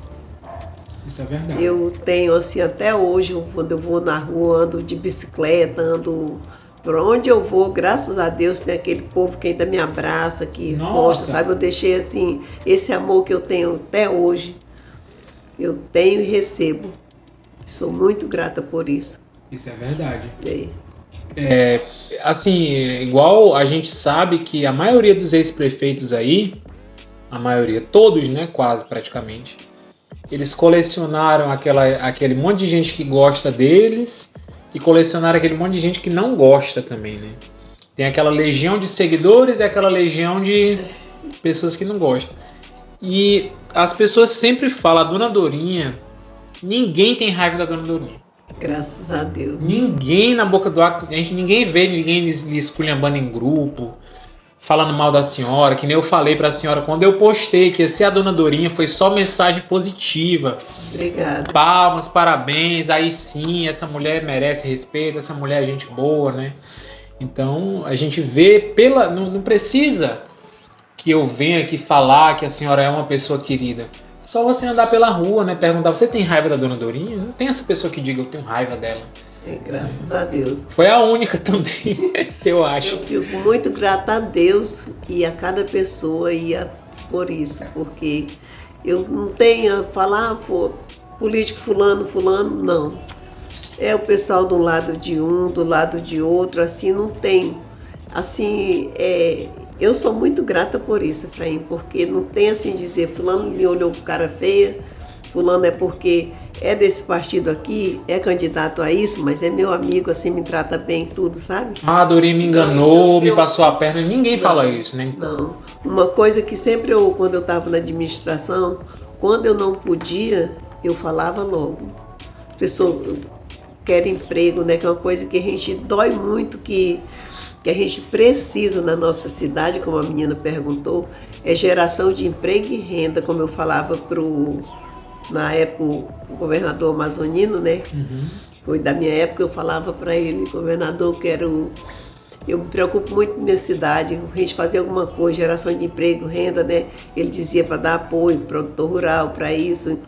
Isso é verdade. Eu tenho, assim, até hoje, quando eu vou na rua, ando de bicicleta, ando por onde eu vou, graças a Deus, tem aquele povo que ainda me abraça, que gosta, sabe? Eu deixei, assim, esse amor que eu tenho até hoje, eu tenho e recebo. Sou muito grata por isso. Isso é verdade. Assim, igual a gente sabe que a maioria dos ex-prefeitos aí, a maioria, todos, né, quase praticamente, eles colecionaram aquele monte de gente que gosta deles e colecionaram aquele monte de gente que não gosta também, né? Tem aquela legião de seguidores e aquela legião de pessoas que não gostam. E as pessoas sempre falam, a Dona Dorinha, ninguém tem raiva da Dona Dorinha. Graças a Deus. Ninguém na boca do ar, ninguém vê ninguém lhe esculhambando em grupo, falando mal da senhora, que nem eu falei pra senhora quando eu postei que ia ser a Dona Dorinha, foi só mensagem positiva. Obrigada. Palmas, parabéns, aí sim, essa mulher merece respeito, essa mulher é gente boa, né? Então a gente vê não precisa que eu venha aqui falar que a senhora é uma pessoa querida. É só você andar pela rua, né? Perguntar, você tem raiva da Dona Dorinha? Não tem essa pessoa que diga, eu tenho raiva dela. Graças a Deus. Foi a única também, eu acho. Eu fico muito grata a Deus e a cada pessoa por isso, porque eu não tenho a falar, pô, político fulano, não. É o pessoal do lado de um, do lado de outro, assim, não tem. Assim, eu sou muito grata por isso, Efraim, porque não tem assim dizer, fulano me olhou com cara feia, fulano é porque é desse partido aqui, é candidato a isso, mas é meu amigo, assim, me trata bem, tudo, sabe? Ah, a Dorinha me enganou, me passou a perna, ninguém fala isso, né? Não, uma coisa que sempre quando eu estava na administração, quando eu não podia, eu falava logo. As pessoas querem emprego, né, que é uma coisa que a gente dói muito, que a gente precisa na nossa cidade, como a menina perguntou, é geração de emprego e renda, como eu falava na época, o governador amazonino, né? Uhum. Foi da minha época, eu falava para ele, governador, eu me preocupo muito com minha cidade, a gente fazer alguma coisa, geração de emprego, renda, né? Ele dizia para dar apoio, produtor rural, para isso.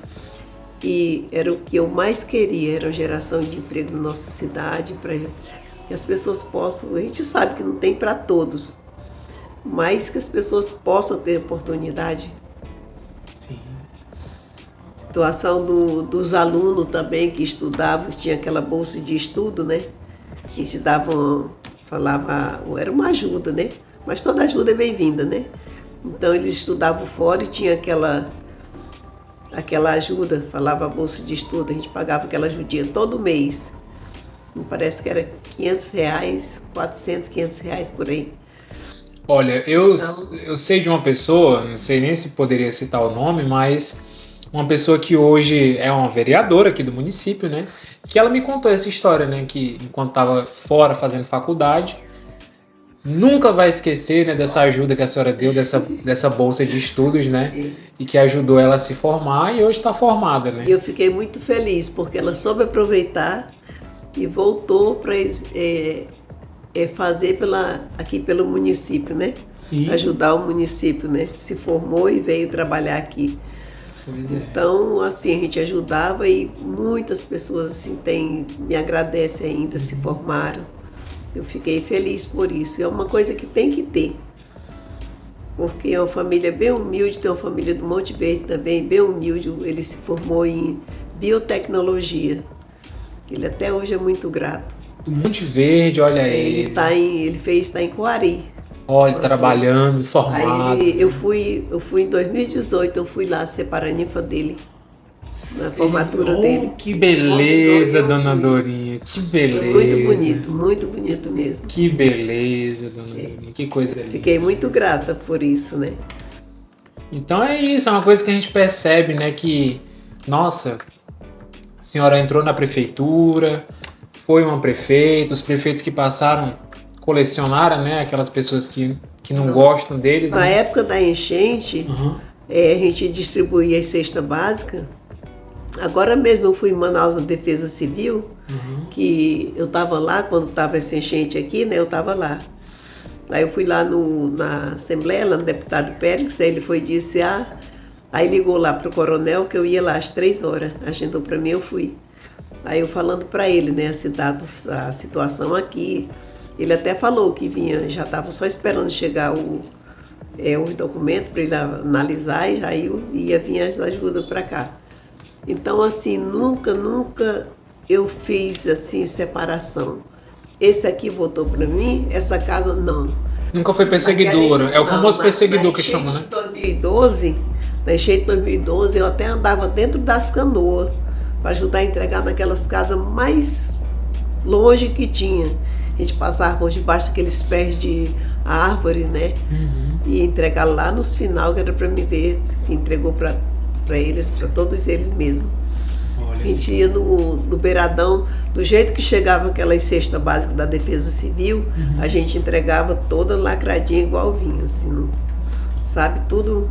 E era o que eu mais queria, era a geração de emprego na nossa cidade, para que as pessoas possam, a gente sabe que não tem para todos, mas que as pessoas possam ter oportunidade. Sim. Situação dos alunos também que estudavam, tinha aquela bolsa de estudo, né? A gente falava, era uma ajuda, né? Mas toda ajuda é bem-vinda, né? Então eles estudavam fora e tinha aquela ajuda, falava a bolsa de estudo, a gente pagava aquela ajudinha todo mês. Parece que era R$500, 400, R$500 por aí. Olha, eu sei de uma pessoa, não sei nem se poderia citar o nome, mas uma pessoa que hoje é uma vereadora aqui do município, né? Que ela me contou essa história, né? Que enquanto estava fora fazendo faculdade, nunca vai esquecer, né, dessa ajuda que a senhora deu, dessa bolsa de estudos, né? E que ajudou ela a se formar e hoje está formada, né? E eu fiquei muito feliz, porque ela soube aproveitar e voltou para fazer aqui pelo município, né? Sim. Ajudar o município, né? Se formou e veio trabalhar aqui. Pois é. Então, assim, a gente ajudava e muitas pessoas assim, me agradecem ainda, se formaram. Eu fiquei feliz por isso. É uma coisa que tem que ter. Porque é uma família bem humilde, tem uma família do Monte Verde também, bem humilde. Ele se formou em biotecnologia. Ele até hoje é muito grato. Do Monte Verde, olha ele. Ele está em Coari. Olha, trabalhando, formado. Aí eu fui em 2018, eu fui lá ser paraninfa dele. Na formatura dele. Que beleza, Dona Dorinha. Que beleza. Muito bonito mesmo. Que beleza, Dona Dorinha. Que coisa linda. Fiquei muito grata por isso, né? Então é isso, é uma coisa que a gente percebe, né? Que, nossa, a senhora entrou na prefeitura, foi uma prefeita, os prefeitos que passaram colecionaram, né? Aquelas pessoas que não gostam deles. Na né? época da enchente, a gente distribuía as cestas básicas. Agora mesmo eu fui em Manaus na Defesa Civil, que eu estava lá quando estava essa enchente aqui, né? Eu estava lá. Aí eu fui lá na Assembleia, lá no deputado Pérez, aí ele foi e disse, aí ligou lá para o coronel que eu ia lá às 3 horas, agendou para mim, eu fui. Aí eu falando para ele, né, a situação aqui, ele até falou que vinha, já estava só esperando chegar os documentos para ele analisar e já ia vir as ajudas para cá. Então, assim, nunca eu fiz, assim, separação. Esse aqui votou para mim, essa casa não. Nunca foi perseguidora. É o famoso perseguidor que chama, né? Em 2012, Na enchente de 2012, eu até andava dentro das canoas para ajudar a entregar naquelas casas mais longe que tinha. A gente passava por debaixo daqueles pés de árvore, né? E entregar lá nos final, que era para me ver, que entregou para eles, para todos eles mesmo. Olha. A gente ia no beiradão, do jeito que chegava aquelas cestas básicas da Defesa Civil, a gente entregava toda lacradinha igual vinha, assim, sabe, tudo.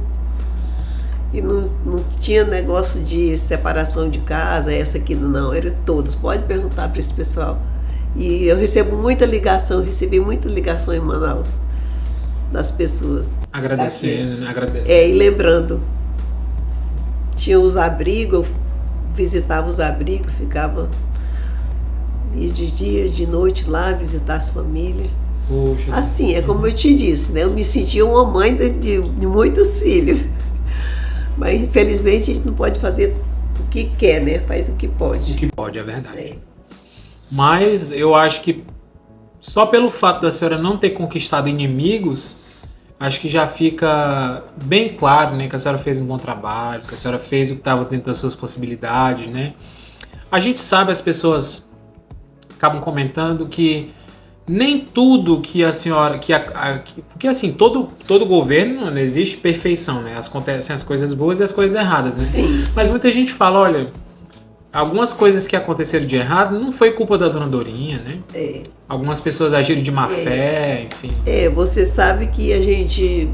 E não tinha negócio de separação de casa, essa aqui não, era todos. Pode perguntar para esse pessoal. E eu recebi muita ligação em Manaus, das pessoas. Agradecendo, né? Agradecendo. E lembrando, tinha os abrigos, eu visitava os abrigos, ficava ia de dia, de noite lá, visitar as famílias. Poxa. Assim, é como eu te disse, né? Eu me sentia uma mãe de muitos filhos. Mas infelizmente a gente não pode fazer o que quer, né? Faz o que pode. O que pode, é verdade. Mas eu acho que só pelo fato da senhora não ter conquistado inimigos, acho que já fica bem claro, né, que a senhora fez um bom trabalho, que a senhora fez o que estava dentro das suas possibilidades, né? A gente sabe, as pessoas acabam comentando que nem tudo que a senhora... porque assim, todo governo, não existe perfeição, né? Acontecem as coisas boas e as coisas erradas, né? Sim. Mas muita gente fala, olha, algumas coisas que aconteceram de errado não foi culpa da Dona Dorinha, né? Algumas pessoas agiram de má fé, enfim. Você sabe que a gente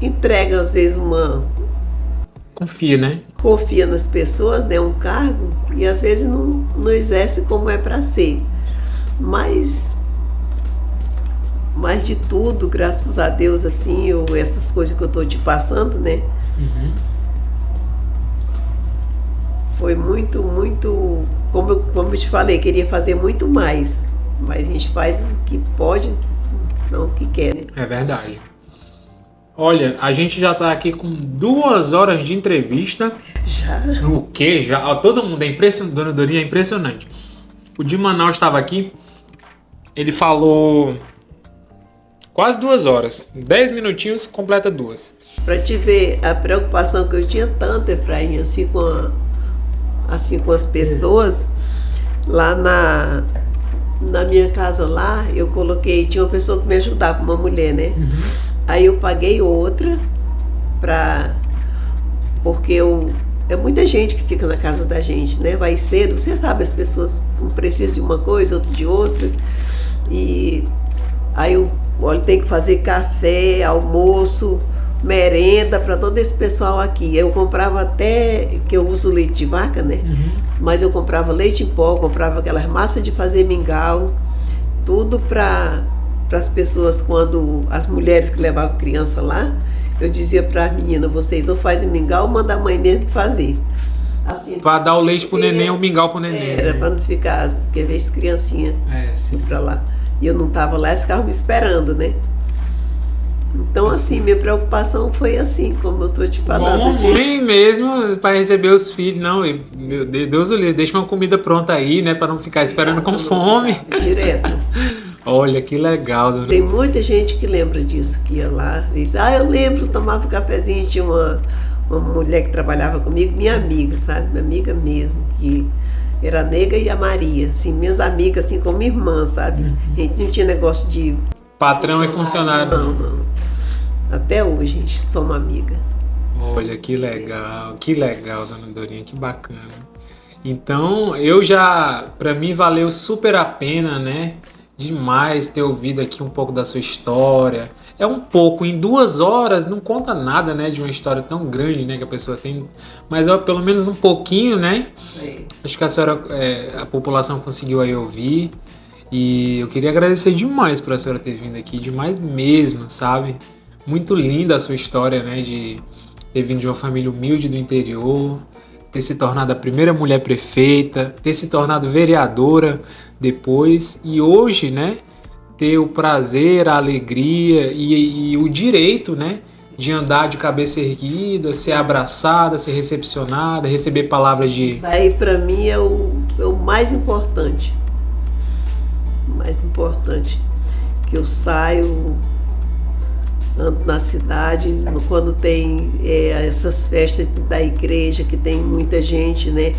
entrega às vezes Confia, né? confia nas pessoas, né, um cargo, e às vezes não exerce como é para ser. Mas de tudo, graças a Deus, assim, essas coisas que eu estou te passando, né? Foi muito, como eu te falei, queria fazer muito mais. Mas a gente faz o que pode, não o que quer, né? É verdade. Olha, a gente já tá aqui com 2 horas de entrevista. Já. O quê? Já? Todo mundo é impressionante. Dona Dorinha é impressionante. O de Manaus estava aqui. Ele falou quase 2 horas. 10 minutinhos, completa 2. Para te ver a preocupação que eu tinha tanto, Efraim, assim com as pessoas, lá na minha casa lá, eu coloquei, tinha uma pessoa que me ajudava, uma mulher, né? Aí eu paguei outra porque é muita gente que fica na casa da gente, né? Vai cedo, você sabe, as pessoas precisam de uma coisa, outro de outra. E aí olha, tem que fazer café, almoço, merenda para todo esse pessoal aqui. Eu comprava até, que eu uso leite de vaca, né? Mas eu comprava leite em pó, comprava aquelas massas de fazer mingau, tudo para as pessoas, quando as mulheres que levavam criança lá, eu dizia para as meninas, vocês ou fazem mingau ou mandam a mãe mesmo fazer. Assim, para dar o leite pro neném, o mingau pro neném. Era para não ficar, quer ver, as criancinhas para lá. E eu não estava lá, eles ficavam me esperando, né? Então, assim, minha preocupação foi assim, como eu tô te falando. Mãe mesmo, para receber os filhos. Não, meu Deus o livre, deixa uma comida pronta aí, né? Para não ficar esperando com fome. Direto. Olha, que legal. Dona. Tem muita gente que lembra disso, que ia lá e diz, eu lembro, tomava um cafezinho, tinha uma mulher que trabalhava comigo, minha amiga, sabe? Minha amiga mesmo, que era a Nega e a Maria, assim, minhas amigas, assim, como irmã, sabe? A gente não tinha negócio de... Patrão e funcionário. Não. Até hoje a gente somos amiga. Olha, que legal, Dona Dorinha, que bacana. Então, pra mim valeu super a pena, né? Demais ter ouvido aqui um pouco da sua história. É um pouco, em 2 horas não conta nada, né, de uma história tão grande, né, que a pessoa tem, mas pelo menos um pouquinho, né? Acho que a senhora, a população conseguiu aí ouvir. E eu queria agradecer demais por a senhora ter vindo aqui, demais mesmo, sabe? Muito linda a sua história, né, de ter vindo de uma família humilde do interior, ter se tornado a primeira mulher prefeita, ter se tornado vereadora depois, e hoje, né, ter o prazer, a alegria e o direito, né, de andar de cabeça erguida, ser abraçada, ser recepcionada, receber palavras de... Isso aí para mim é o mais importante. O mais importante, que eu saio ando na cidade, quando tem essas festas da igreja, que tem muita gente, né?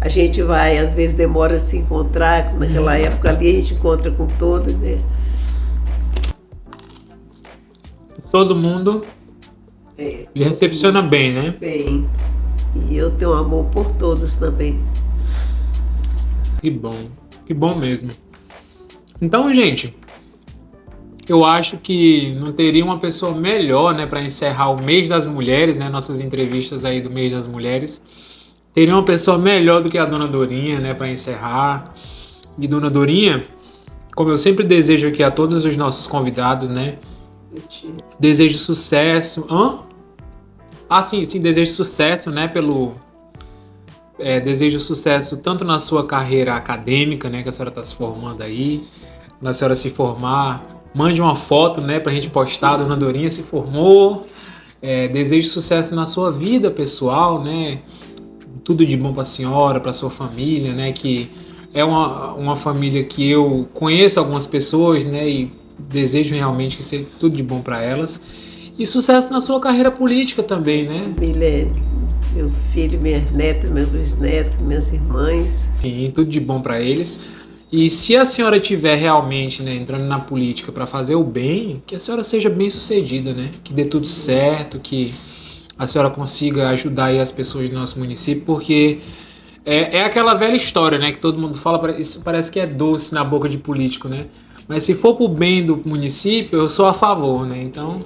A gente vai, às vezes demora a se encontrar, naquela época ali a gente encontra com todos, né? Todo mundo lhe recepciona bem, né? Bem. E eu tenho amor por todos também. Que bom mesmo. Então, gente, eu acho que não teria uma pessoa melhor, né, para encerrar o mês das mulheres, né, nossas entrevistas aí do mês das mulheres. Teria uma pessoa melhor do que a Dona Dorinha, né, para encerrar. E Dona Dorinha, como eu sempre desejo aqui a todos os nossos convidados, né, desejo sucesso. Sim, desejo sucesso, né, desejo sucesso tanto na sua carreira acadêmica, né, que a senhora está se formando aí, na senhora se formar, mande uma foto, né, pra gente postar, a Dona Dorinha se formou. Desejo sucesso na sua vida pessoal, né, tudo de bom para a senhora, para sua família, né, que é uma família que eu conheço algumas pessoas, né, e desejo realmente que seja tudo de bom para elas. E sucesso na sua carreira política também, né? Família, meu filho, minhas netas, meus bisnetos, minhas irmãs. Sim, tudo de bom para eles. E se a senhora estiver realmente, né, entrando na política para fazer o bem, que a senhora seja bem sucedida, né? Que dê tudo certo, que a senhora consiga ajudar aí as pessoas do nosso município, porque é aquela velha história, né? Que todo mundo fala, isso parece que é doce na boca de político, né? Mas se for pro bem do município, eu sou a favor, né? Então,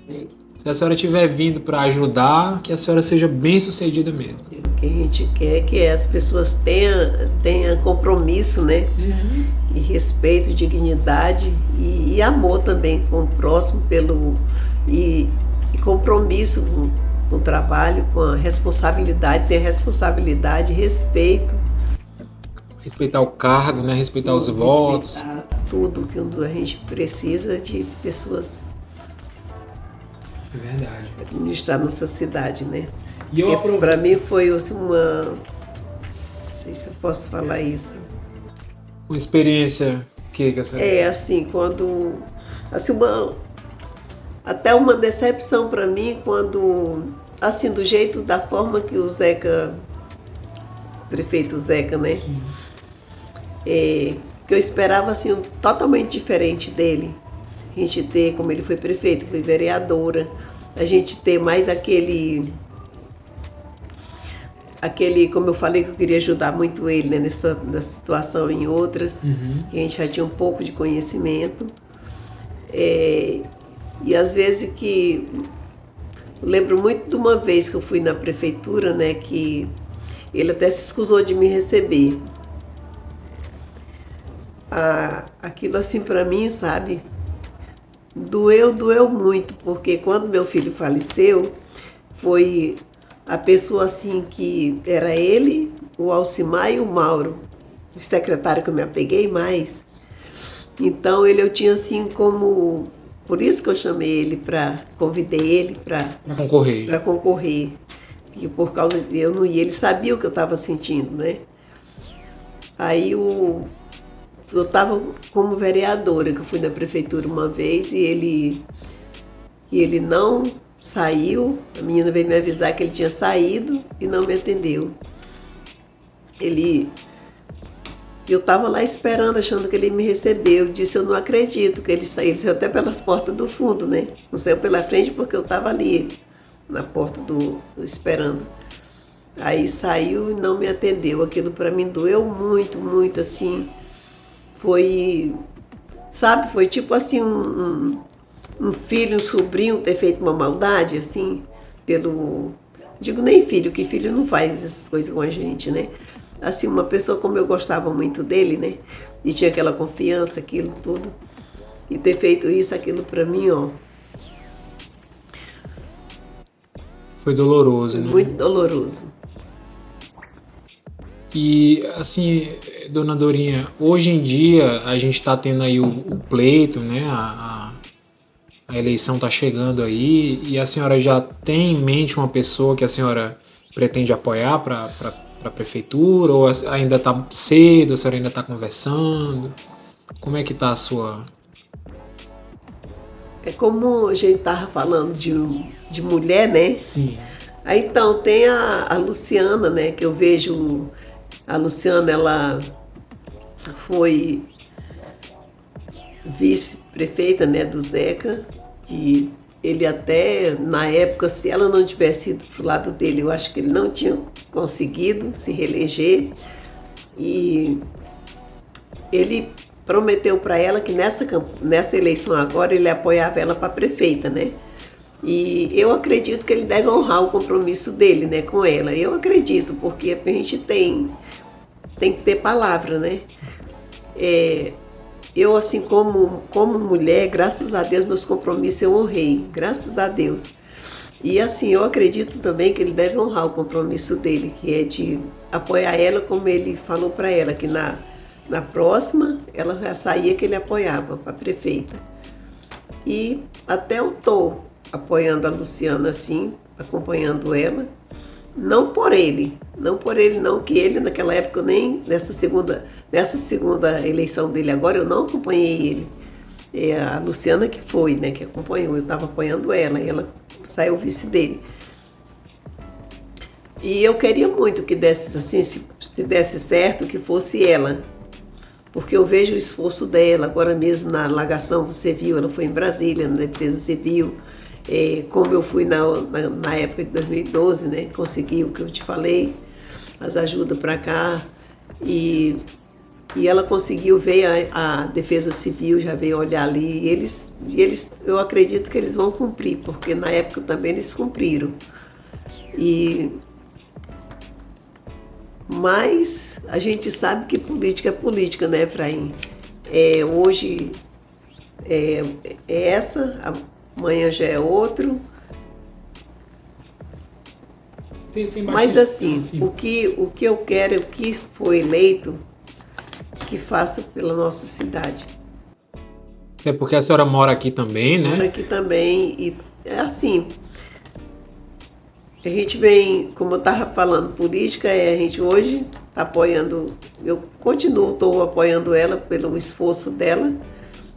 se a senhora estiver vindo para ajudar, que a senhora seja bem sucedida mesmo. O que a gente quer é que as pessoas tenham compromisso, né? E respeito, dignidade e amor também com o próximo, e compromisso com o trabalho, com a responsabilidade, ter responsabilidade, respeito. Respeitar o cargo, né? Respeitar os votos. Tudo que a gente precisa de pessoas. É verdade. Administrar nossa cidade, né? E para mim foi assim, não sei se eu posso falar isso. Uma experiência que a senhora... assim, quando... Assim, até uma decepção para mim quando... Assim, do jeito, da forma que o Zeca... Prefeito Zeca, né? Que eu esperava, assim, totalmente diferente dele. A gente ter, como ele foi prefeito, foi vereadora, a gente ter mais aquele, como eu falei, que eu queria ajudar muito ele, né, nessa situação e em outras, que a gente já tinha um pouco de conhecimento. E às vezes que... Eu lembro muito de uma vez que eu fui na prefeitura, né, que ele até se escusou de me receber. Aquilo assim para mim, sabe... Doeu muito, porque quando meu filho faleceu, foi a pessoa assim que era ele, o Alcimar e o Mauro, o secretário que eu me apeguei mais. Então eu tinha assim como... Por isso que eu chamei ele convidei ele para concorrer. E por causa eu não ia, ele sabia o que eu estava sentindo, né? Aí eu estava como vereadora, que eu fui na prefeitura uma vez e ele não saiu. A menina veio me avisar que ele tinha saído e não me atendeu. Eu estava lá esperando, achando que ele me recebeu. Eu disse, eu não acredito que ele saiu. Ele saiu até pelas portas do fundo, né? Não saiu pela frente porque eu estava ali, na porta esperando. Aí saiu e não me atendeu. Aquilo para mim doeu muito, muito, assim... Foi, sabe, foi tipo assim um filho, um sobrinho ter feito uma maldade, assim, digo nem filho, que filho não faz essas coisas com a gente, né? Assim, uma pessoa como eu gostava muito dele, né? E tinha aquela confiança, aquilo tudo. E ter feito isso, aquilo pra mim, ó. Foi doloroso, né? Muito doloroso. E, assim, Dona Dorinha, hoje em dia a gente está tendo aí o pleito, né? A eleição está chegando aí e a senhora já tem em mente uma pessoa que a senhora pretende apoiar para a prefeitura ou ainda está cedo, a senhora ainda está conversando? Como é que está a sua... É como a gente estava falando de mulher, né? Sim. Aí então tem a Luciana, né? Que eu vejo a Luciana, ela foi vice-prefeita, né, do Zeca, e ele até, na época, se ela não tivesse ido pro lado dele, eu acho que ele não tinha conseguido se reeleger, e ele prometeu para ela que nessa eleição agora ele apoiava ela para prefeita, né? E eu acredito que ele deve honrar o compromisso dele, né, com ela. Eu acredito, porque a gente tem que ter palavra, né? Eu, assim, como mulher, graças a Deus, meus compromissos eu honrei, graças a Deus. E assim, eu acredito também que ele deve honrar o compromisso dele, que é de apoiar ela, como ele falou para ela, que na próxima ela já saía que ele apoiava para prefeita. E até eu estou apoiando a Luciana, assim, acompanhando ela. Não por ele não, que ele naquela época, nem nessa segunda eleição dele agora, eu não acompanhei ele. É a Luciana que foi, né, que acompanhou, eu estava apoiando ela, e ela saiu vice dele. E eu queria muito que desse, assim, se desse certo, que fosse ela, porque eu vejo o esforço dela, agora mesmo na alagação, você viu, ela foi em Brasília, na Defesa Civil, como eu fui na época de 2012, né, consegui o que eu te falei, as ajudas para cá, e ela conseguiu ver a Defesa Civil, já veio olhar ali, e eles, eu acredito que eles vão cumprir, porque na época também eles cumpriram. Mas a gente sabe que política é política, né, Efraim? Hoje é essa, amanhã já é outro. Tem Mas assim, o que eu quero, o que foi eleito, que faça pela nossa cidade. É porque a senhora mora aqui também, né? Mora aqui também, e é assim, a gente vem, como eu estava falando, política, a gente hoje está apoiando, eu estou apoiando ela pelo esforço dela,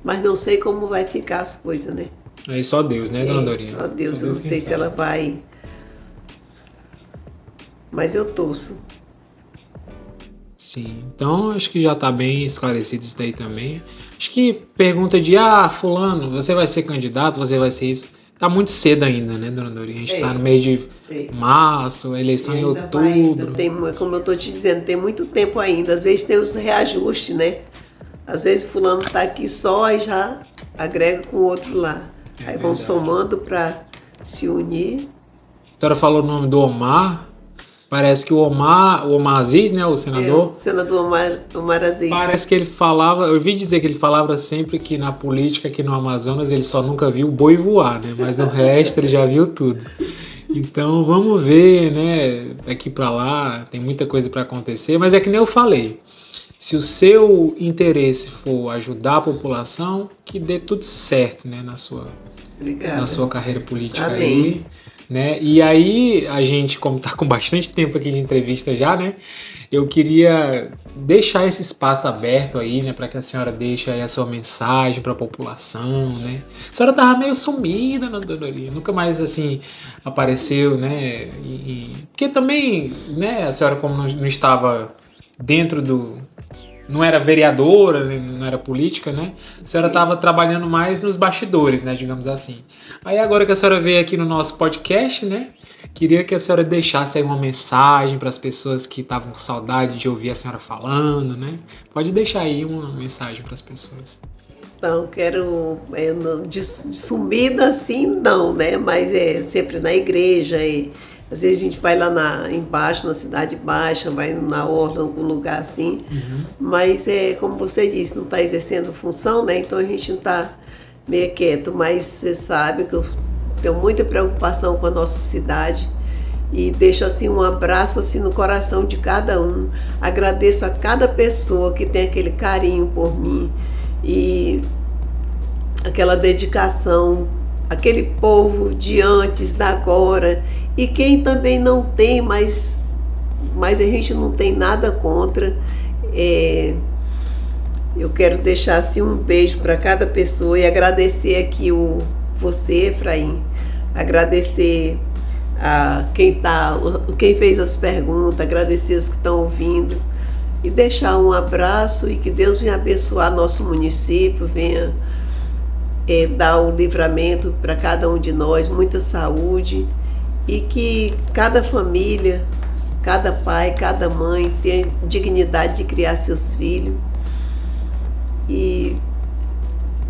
mas não sei como vai ficar as coisas, né? Aí só Deus, né, dona Dorinha? Só Deus, Só eu não Deus sei quem se sabe. ela vai, mas eu torço. Sim, então acho que já está bem esclarecido isso daí também. Acho que pergunta de, fulano, você vai ser candidato, você vai ser isso. Tá muito cedo ainda, né, dona Dorinha? A gente tá no mês de março, a eleição em outubro. Como eu estou te dizendo, tem muito tempo ainda. Às vezes tem os reajustes, né? Às vezes fulano tá aqui só e já agrega com o outro lá. Aí vão verdade. somando para se unir. A senhora falou o nome do Omar. Parece que o Omar Aziz, né, o senador, O senador Omar Aziz. parece que ele falava, eu ouvi dizer que ele falava sempre que na política aqui no Amazonas ele só nunca viu o boi voar, né, mas o resto ele já viu tudo. Então vamos ver, né, daqui para lá, tem muita coisa para acontecer, mas é que nem eu falei, se o seu interesse for ajudar a população, que dê tudo certo, né, na sua carreira política. Amém. Aí, né? E aí a gente, como está com bastante tempo aqui de entrevista já, né? Eu queria deixar esse espaço aberto aí, né? Para que a senhora deixe aí a sua mensagem para a população, né? A senhora estava meio sumida, né, dona Dorinha? Nunca mais assim apareceu, né? Porque também, né? A senhora como não estava dentro não era vereadora, não era política, né? A senhora estava trabalhando mais nos bastidores, né? Digamos assim. Aí agora que a senhora veio aqui no nosso podcast, né? Queria que a senhora deixasse aí uma mensagem para as pessoas que estavam com saudade de ouvir a senhora falando, né? Pode deixar aí uma mensagem para as pessoas. Então, quero, de sumida assim, não, né? Mas é sempre na igreja, às vezes a gente vai lá embaixo, na Cidade Baixa, vai na orla, em algum lugar assim. Mas, como você disse, não está exercendo função, né? Então a gente não está meio quieto. Mas você sabe que eu tenho muita preocupação com a nossa cidade. E deixo assim um abraço assim no coração de cada um. Agradeço a cada pessoa que tem aquele carinho por mim e aquela dedicação, aquele povo de antes, da agora, e quem também não tem, mas a gente não tem nada contra. Eu quero deixar assim um beijo para cada pessoa e agradecer aqui o você, Efraim, agradecer a quem fez as perguntas, agradecer os que estão ouvindo e deixar um abraço e que Deus venha abençoar nosso município, venha dar o livramento para cada um de nós, muita saúde e que cada família, cada pai, cada mãe tenha dignidade de criar seus filhos. E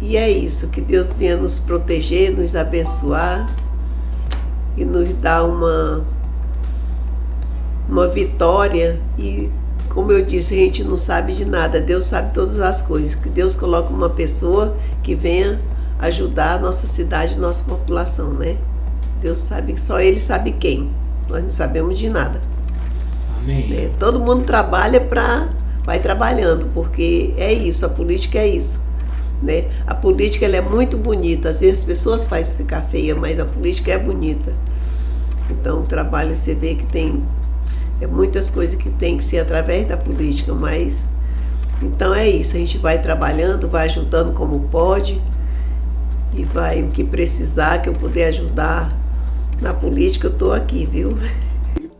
é isso, que Deus venha nos proteger, nos abençoar e nos dar uma vitória. E como eu disse, a gente não sabe de nada, Deus sabe todas as coisas, que Deus coloca uma pessoa que venha ajudar a nossa cidade, nossa população, né? Deus sabe, só Ele sabe quem, nós não sabemos de nada. Amém. Né? Todo mundo vai trabalhando, porque é isso, a política é isso. Né? A política ela é muito bonita, às vezes as pessoas fazem ficar feia, mas a política é bonita. Então o trabalho, você vê que tem muitas coisas que tem que ser através da política, mas então é isso, a gente vai trabalhando, vai ajudando como pode e vai o que precisar, que eu puder ajudar na política, eu estou aqui, viu?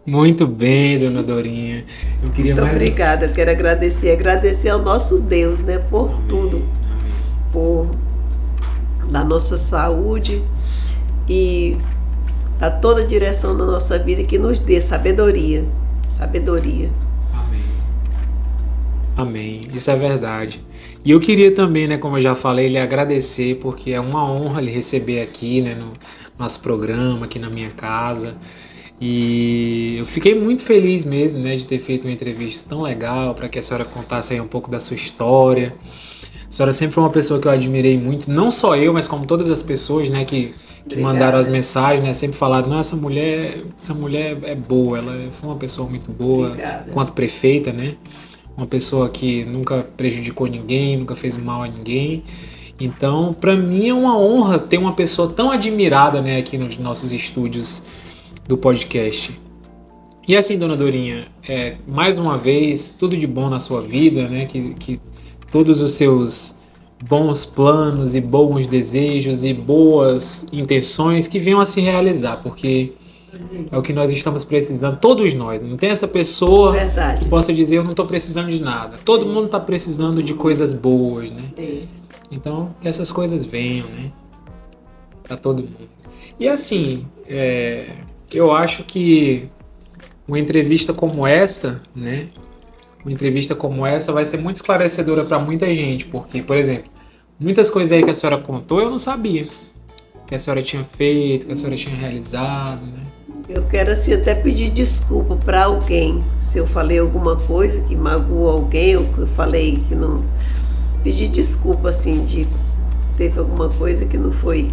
Muito bem, dona Dorinha. Eu queria muito mais... obrigada, eu quero agradecer ao nosso Deus, né, por tudo. Da nossa saúde e da toda a direção da nossa vida, que nos dê sabedoria. Amém, isso é verdade. E eu queria também, né, como eu já falei, lhe agradecer, porque é uma honra lhe receber aqui, né, no nosso programa, aqui na minha casa. E eu fiquei muito feliz mesmo, né, de ter feito uma entrevista tão legal, para que a senhora contasse aí um pouco da sua história. A senhora sempre foi uma pessoa que eu admirei muito, não só eu, mas como todas as pessoas, né, que mandaram as mensagens, né, sempre falaram, não, essa mulher é boa, ela foi uma pessoa muito boa, enquanto prefeita, né, uma pessoa que nunca prejudicou ninguém, nunca fez mal a ninguém. Então, para mim é uma honra ter uma pessoa tão admirada, né, aqui nos nossos estúdios do podcast. E assim, dona Dorinha, mais uma vez, tudo de bom na sua vida, né, que todos os seus bons planos e bons desejos e boas intenções que venham a se realizar, porque é o que nós estamos precisando, todos nós. Não tem essa pessoa Verdade. Que possa dizer eu não estou precisando de nada. Todo mundo está precisando de coisas boas, né? Então, que essas coisas venham, né? Para todo mundo. E assim, eu acho que uma entrevista como essa, né? Uma entrevista como essa vai ser muito esclarecedora para muita gente, porque, por exemplo, muitas coisas aí que a senhora contou eu não sabia que a senhora tinha feito, que a senhora tinha realizado, né? Eu quero assim até pedir desculpa para alguém, se eu falei alguma coisa que magoou alguém, ou que eu falei que não... Pedir desculpa, assim, de teve alguma coisa que não foi...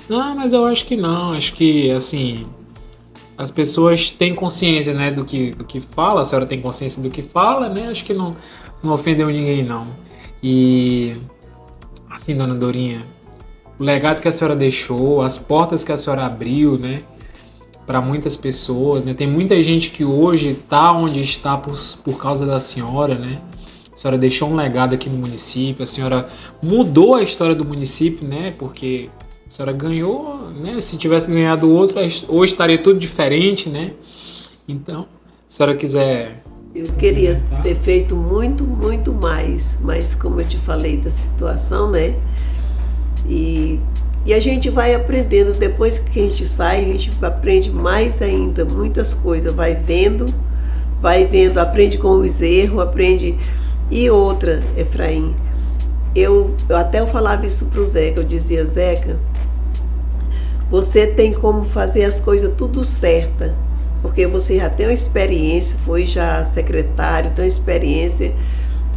Não, mas eu acho que não, acho que, assim... As pessoas têm consciência, né, do que fala, a senhora tem consciência do que fala, né? Acho que não ofendeu ninguém, não. E, assim, dona Dorinha, o legado que a senhora deixou, as portas que a senhora abriu, né, para muitas pessoas, né? Tem muita gente que hoje está onde está por causa da senhora, né? A senhora deixou um legado aqui no município, a senhora mudou a história do município, né? Porque a senhora ganhou, né? Se tivesse ganhado outro, hoje estaria tudo diferente, né? Então, se a senhora quiser... Eu queria ter feito muito, muito mais, mas como eu te falei da situação, né? E a gente vai aprendendo, depois que a gente sai, a gente aprende mais ainda, muitas coisas, vai vendo, aprende com os erros, aprende... E outra, Efraim, eu falava isso pro Zeca, eu dizia, Zeca, você tem como fazer as coisas tudo certa, porque você já tem uma experiência, foi já secretário, tem uma experiência.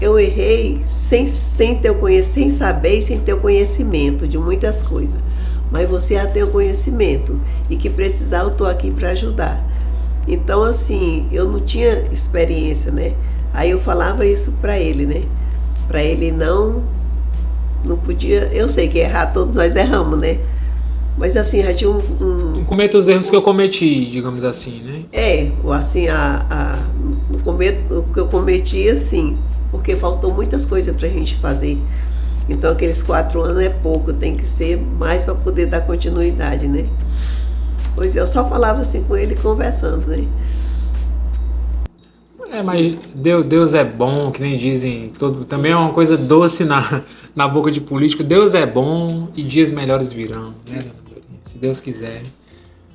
Eu errei sem saber e sem ter o conhecimento de muitas coisas, mas você já tem o conhecimento e que precisar eu estou aqui para ajudar. Então assim, eu não tinha experiência, né? Aí eu falava isso para ele, né? Para ele não podia, eu sei que errar todos nós erramos, né? Mas assim, já tinha Não cometa os erros que eu cometi, digamos assim, né? Assim, o que eu cometi, assim, porque faltou muitas coisas pra gente fazer. Então aqueles 4 anos é pouco, tem que ser mais para poder dar continuidade, né? Pois eu só falava assim com ele conversando, né? Mas Deus é bom, que nem dizem, também é uma coisa doce na boca de político. Deus é bom e dias melhores virão, né, dona Dorinha? Se Deus quiser,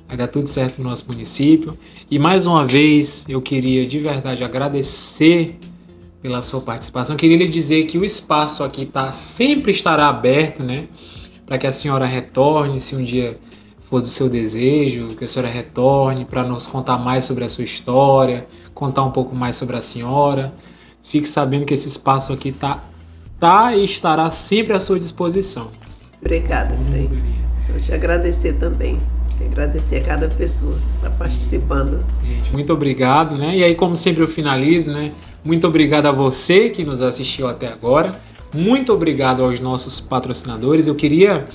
vai dar tudo certo no nosso município. E mais uma vez, eu queria de verdade agradecer pela sua participação. Queria lhe dizer que o espaço aqui sempre estará aberto, né, para que a senhora retorne, se um dia for do seu desejo, que a senhora retorne para nos contar mais sobre a sua história, contar um pouco mais sobre a senhora. Fique sabendo que esse espaço aqui tá e estará sempre à sua disposição. Obrigada, bem. Eu te agradecer também. Agradecer a cada pessoa que está participando. Gente, muito obrigado, né? E aí, como sempre, eu finalizo, né? Muito obrigado a você que nos assistiu até agora. Muito obrigado aos nossos patrocinadores. Eu queria...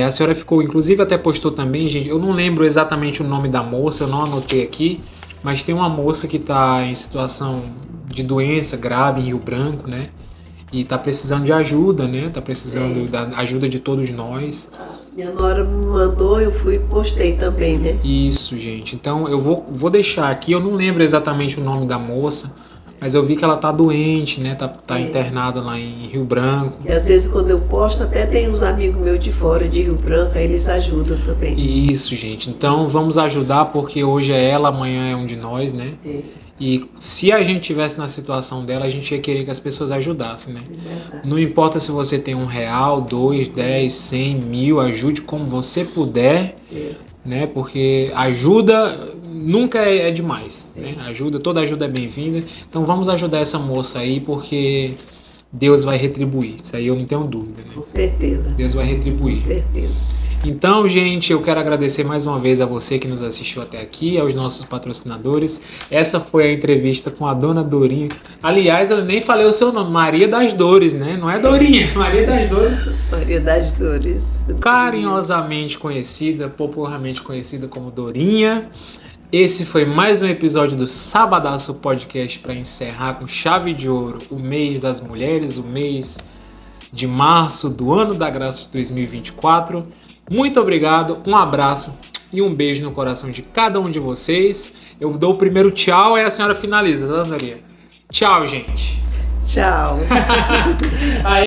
a senhora ficou, inclusive até postou também, gente, eu não lembro exatamente o nome da moça, eu não anotei aqui, mas tem uma moça que está em situação de doença grave em Rio Branco, né? E está precisando de ajuda, né? Está precisando da ajuda de todos nós. Minha nora me mandou, eu fui e postei também, né? Isso, gente. Então eu vou deixar aqui, eu não lembro exatamente o nome da moça, mas eu vi que ela tá doente, né? Tá internada lá em Rio Branco. E às vezes quando eu posto, até tem uns amigos meus de fora de Rio Branco, aí eles ajudam também. Isso, gente. Então vamos ajudar, porque hoje é ela, amanhã é um de nós, né? E se a gente tivesse na situação dela, a gente ia querer que as pessoas ajudassem, né? Não importa se você tem R$1, 2, 10, 100, 1000, ajude como você puder, né? Porque ajuda nunca é demais, né? Toda ajuda é bem-vinda. Então vamos ajudar essa moça aí, porque Deus vai retribuir. Isso aí eu não tenho dúvida, né? Com certeza. Deus vai retribuir. Com certeza. Então, gente, eu quero agradecer mais uma vez a você que nos assistiu até aqui, aos nossos patrocinadores. Essa foi a entrevista com a dona Dorinha. Aliás, eu nem falei o seu nome, Maria das Dores, né? Não é Dorinha, Maria das Dores. Maria das Dores. Carinhosamente conhecida, popularmente conhecida como Dorinha. Esse foi mais um episódio do Sabadaço Podcast para encerrar com chave de ouro o mês das mulheres, o mês de março do ano da graça de 2024. Muito obrigado, um abraço e um beijo no coração de cada um de vocês. Eu dou o primeiro tchau e a senhora finaliza, tá, Maria? Tchau, gente. Tchau. Aí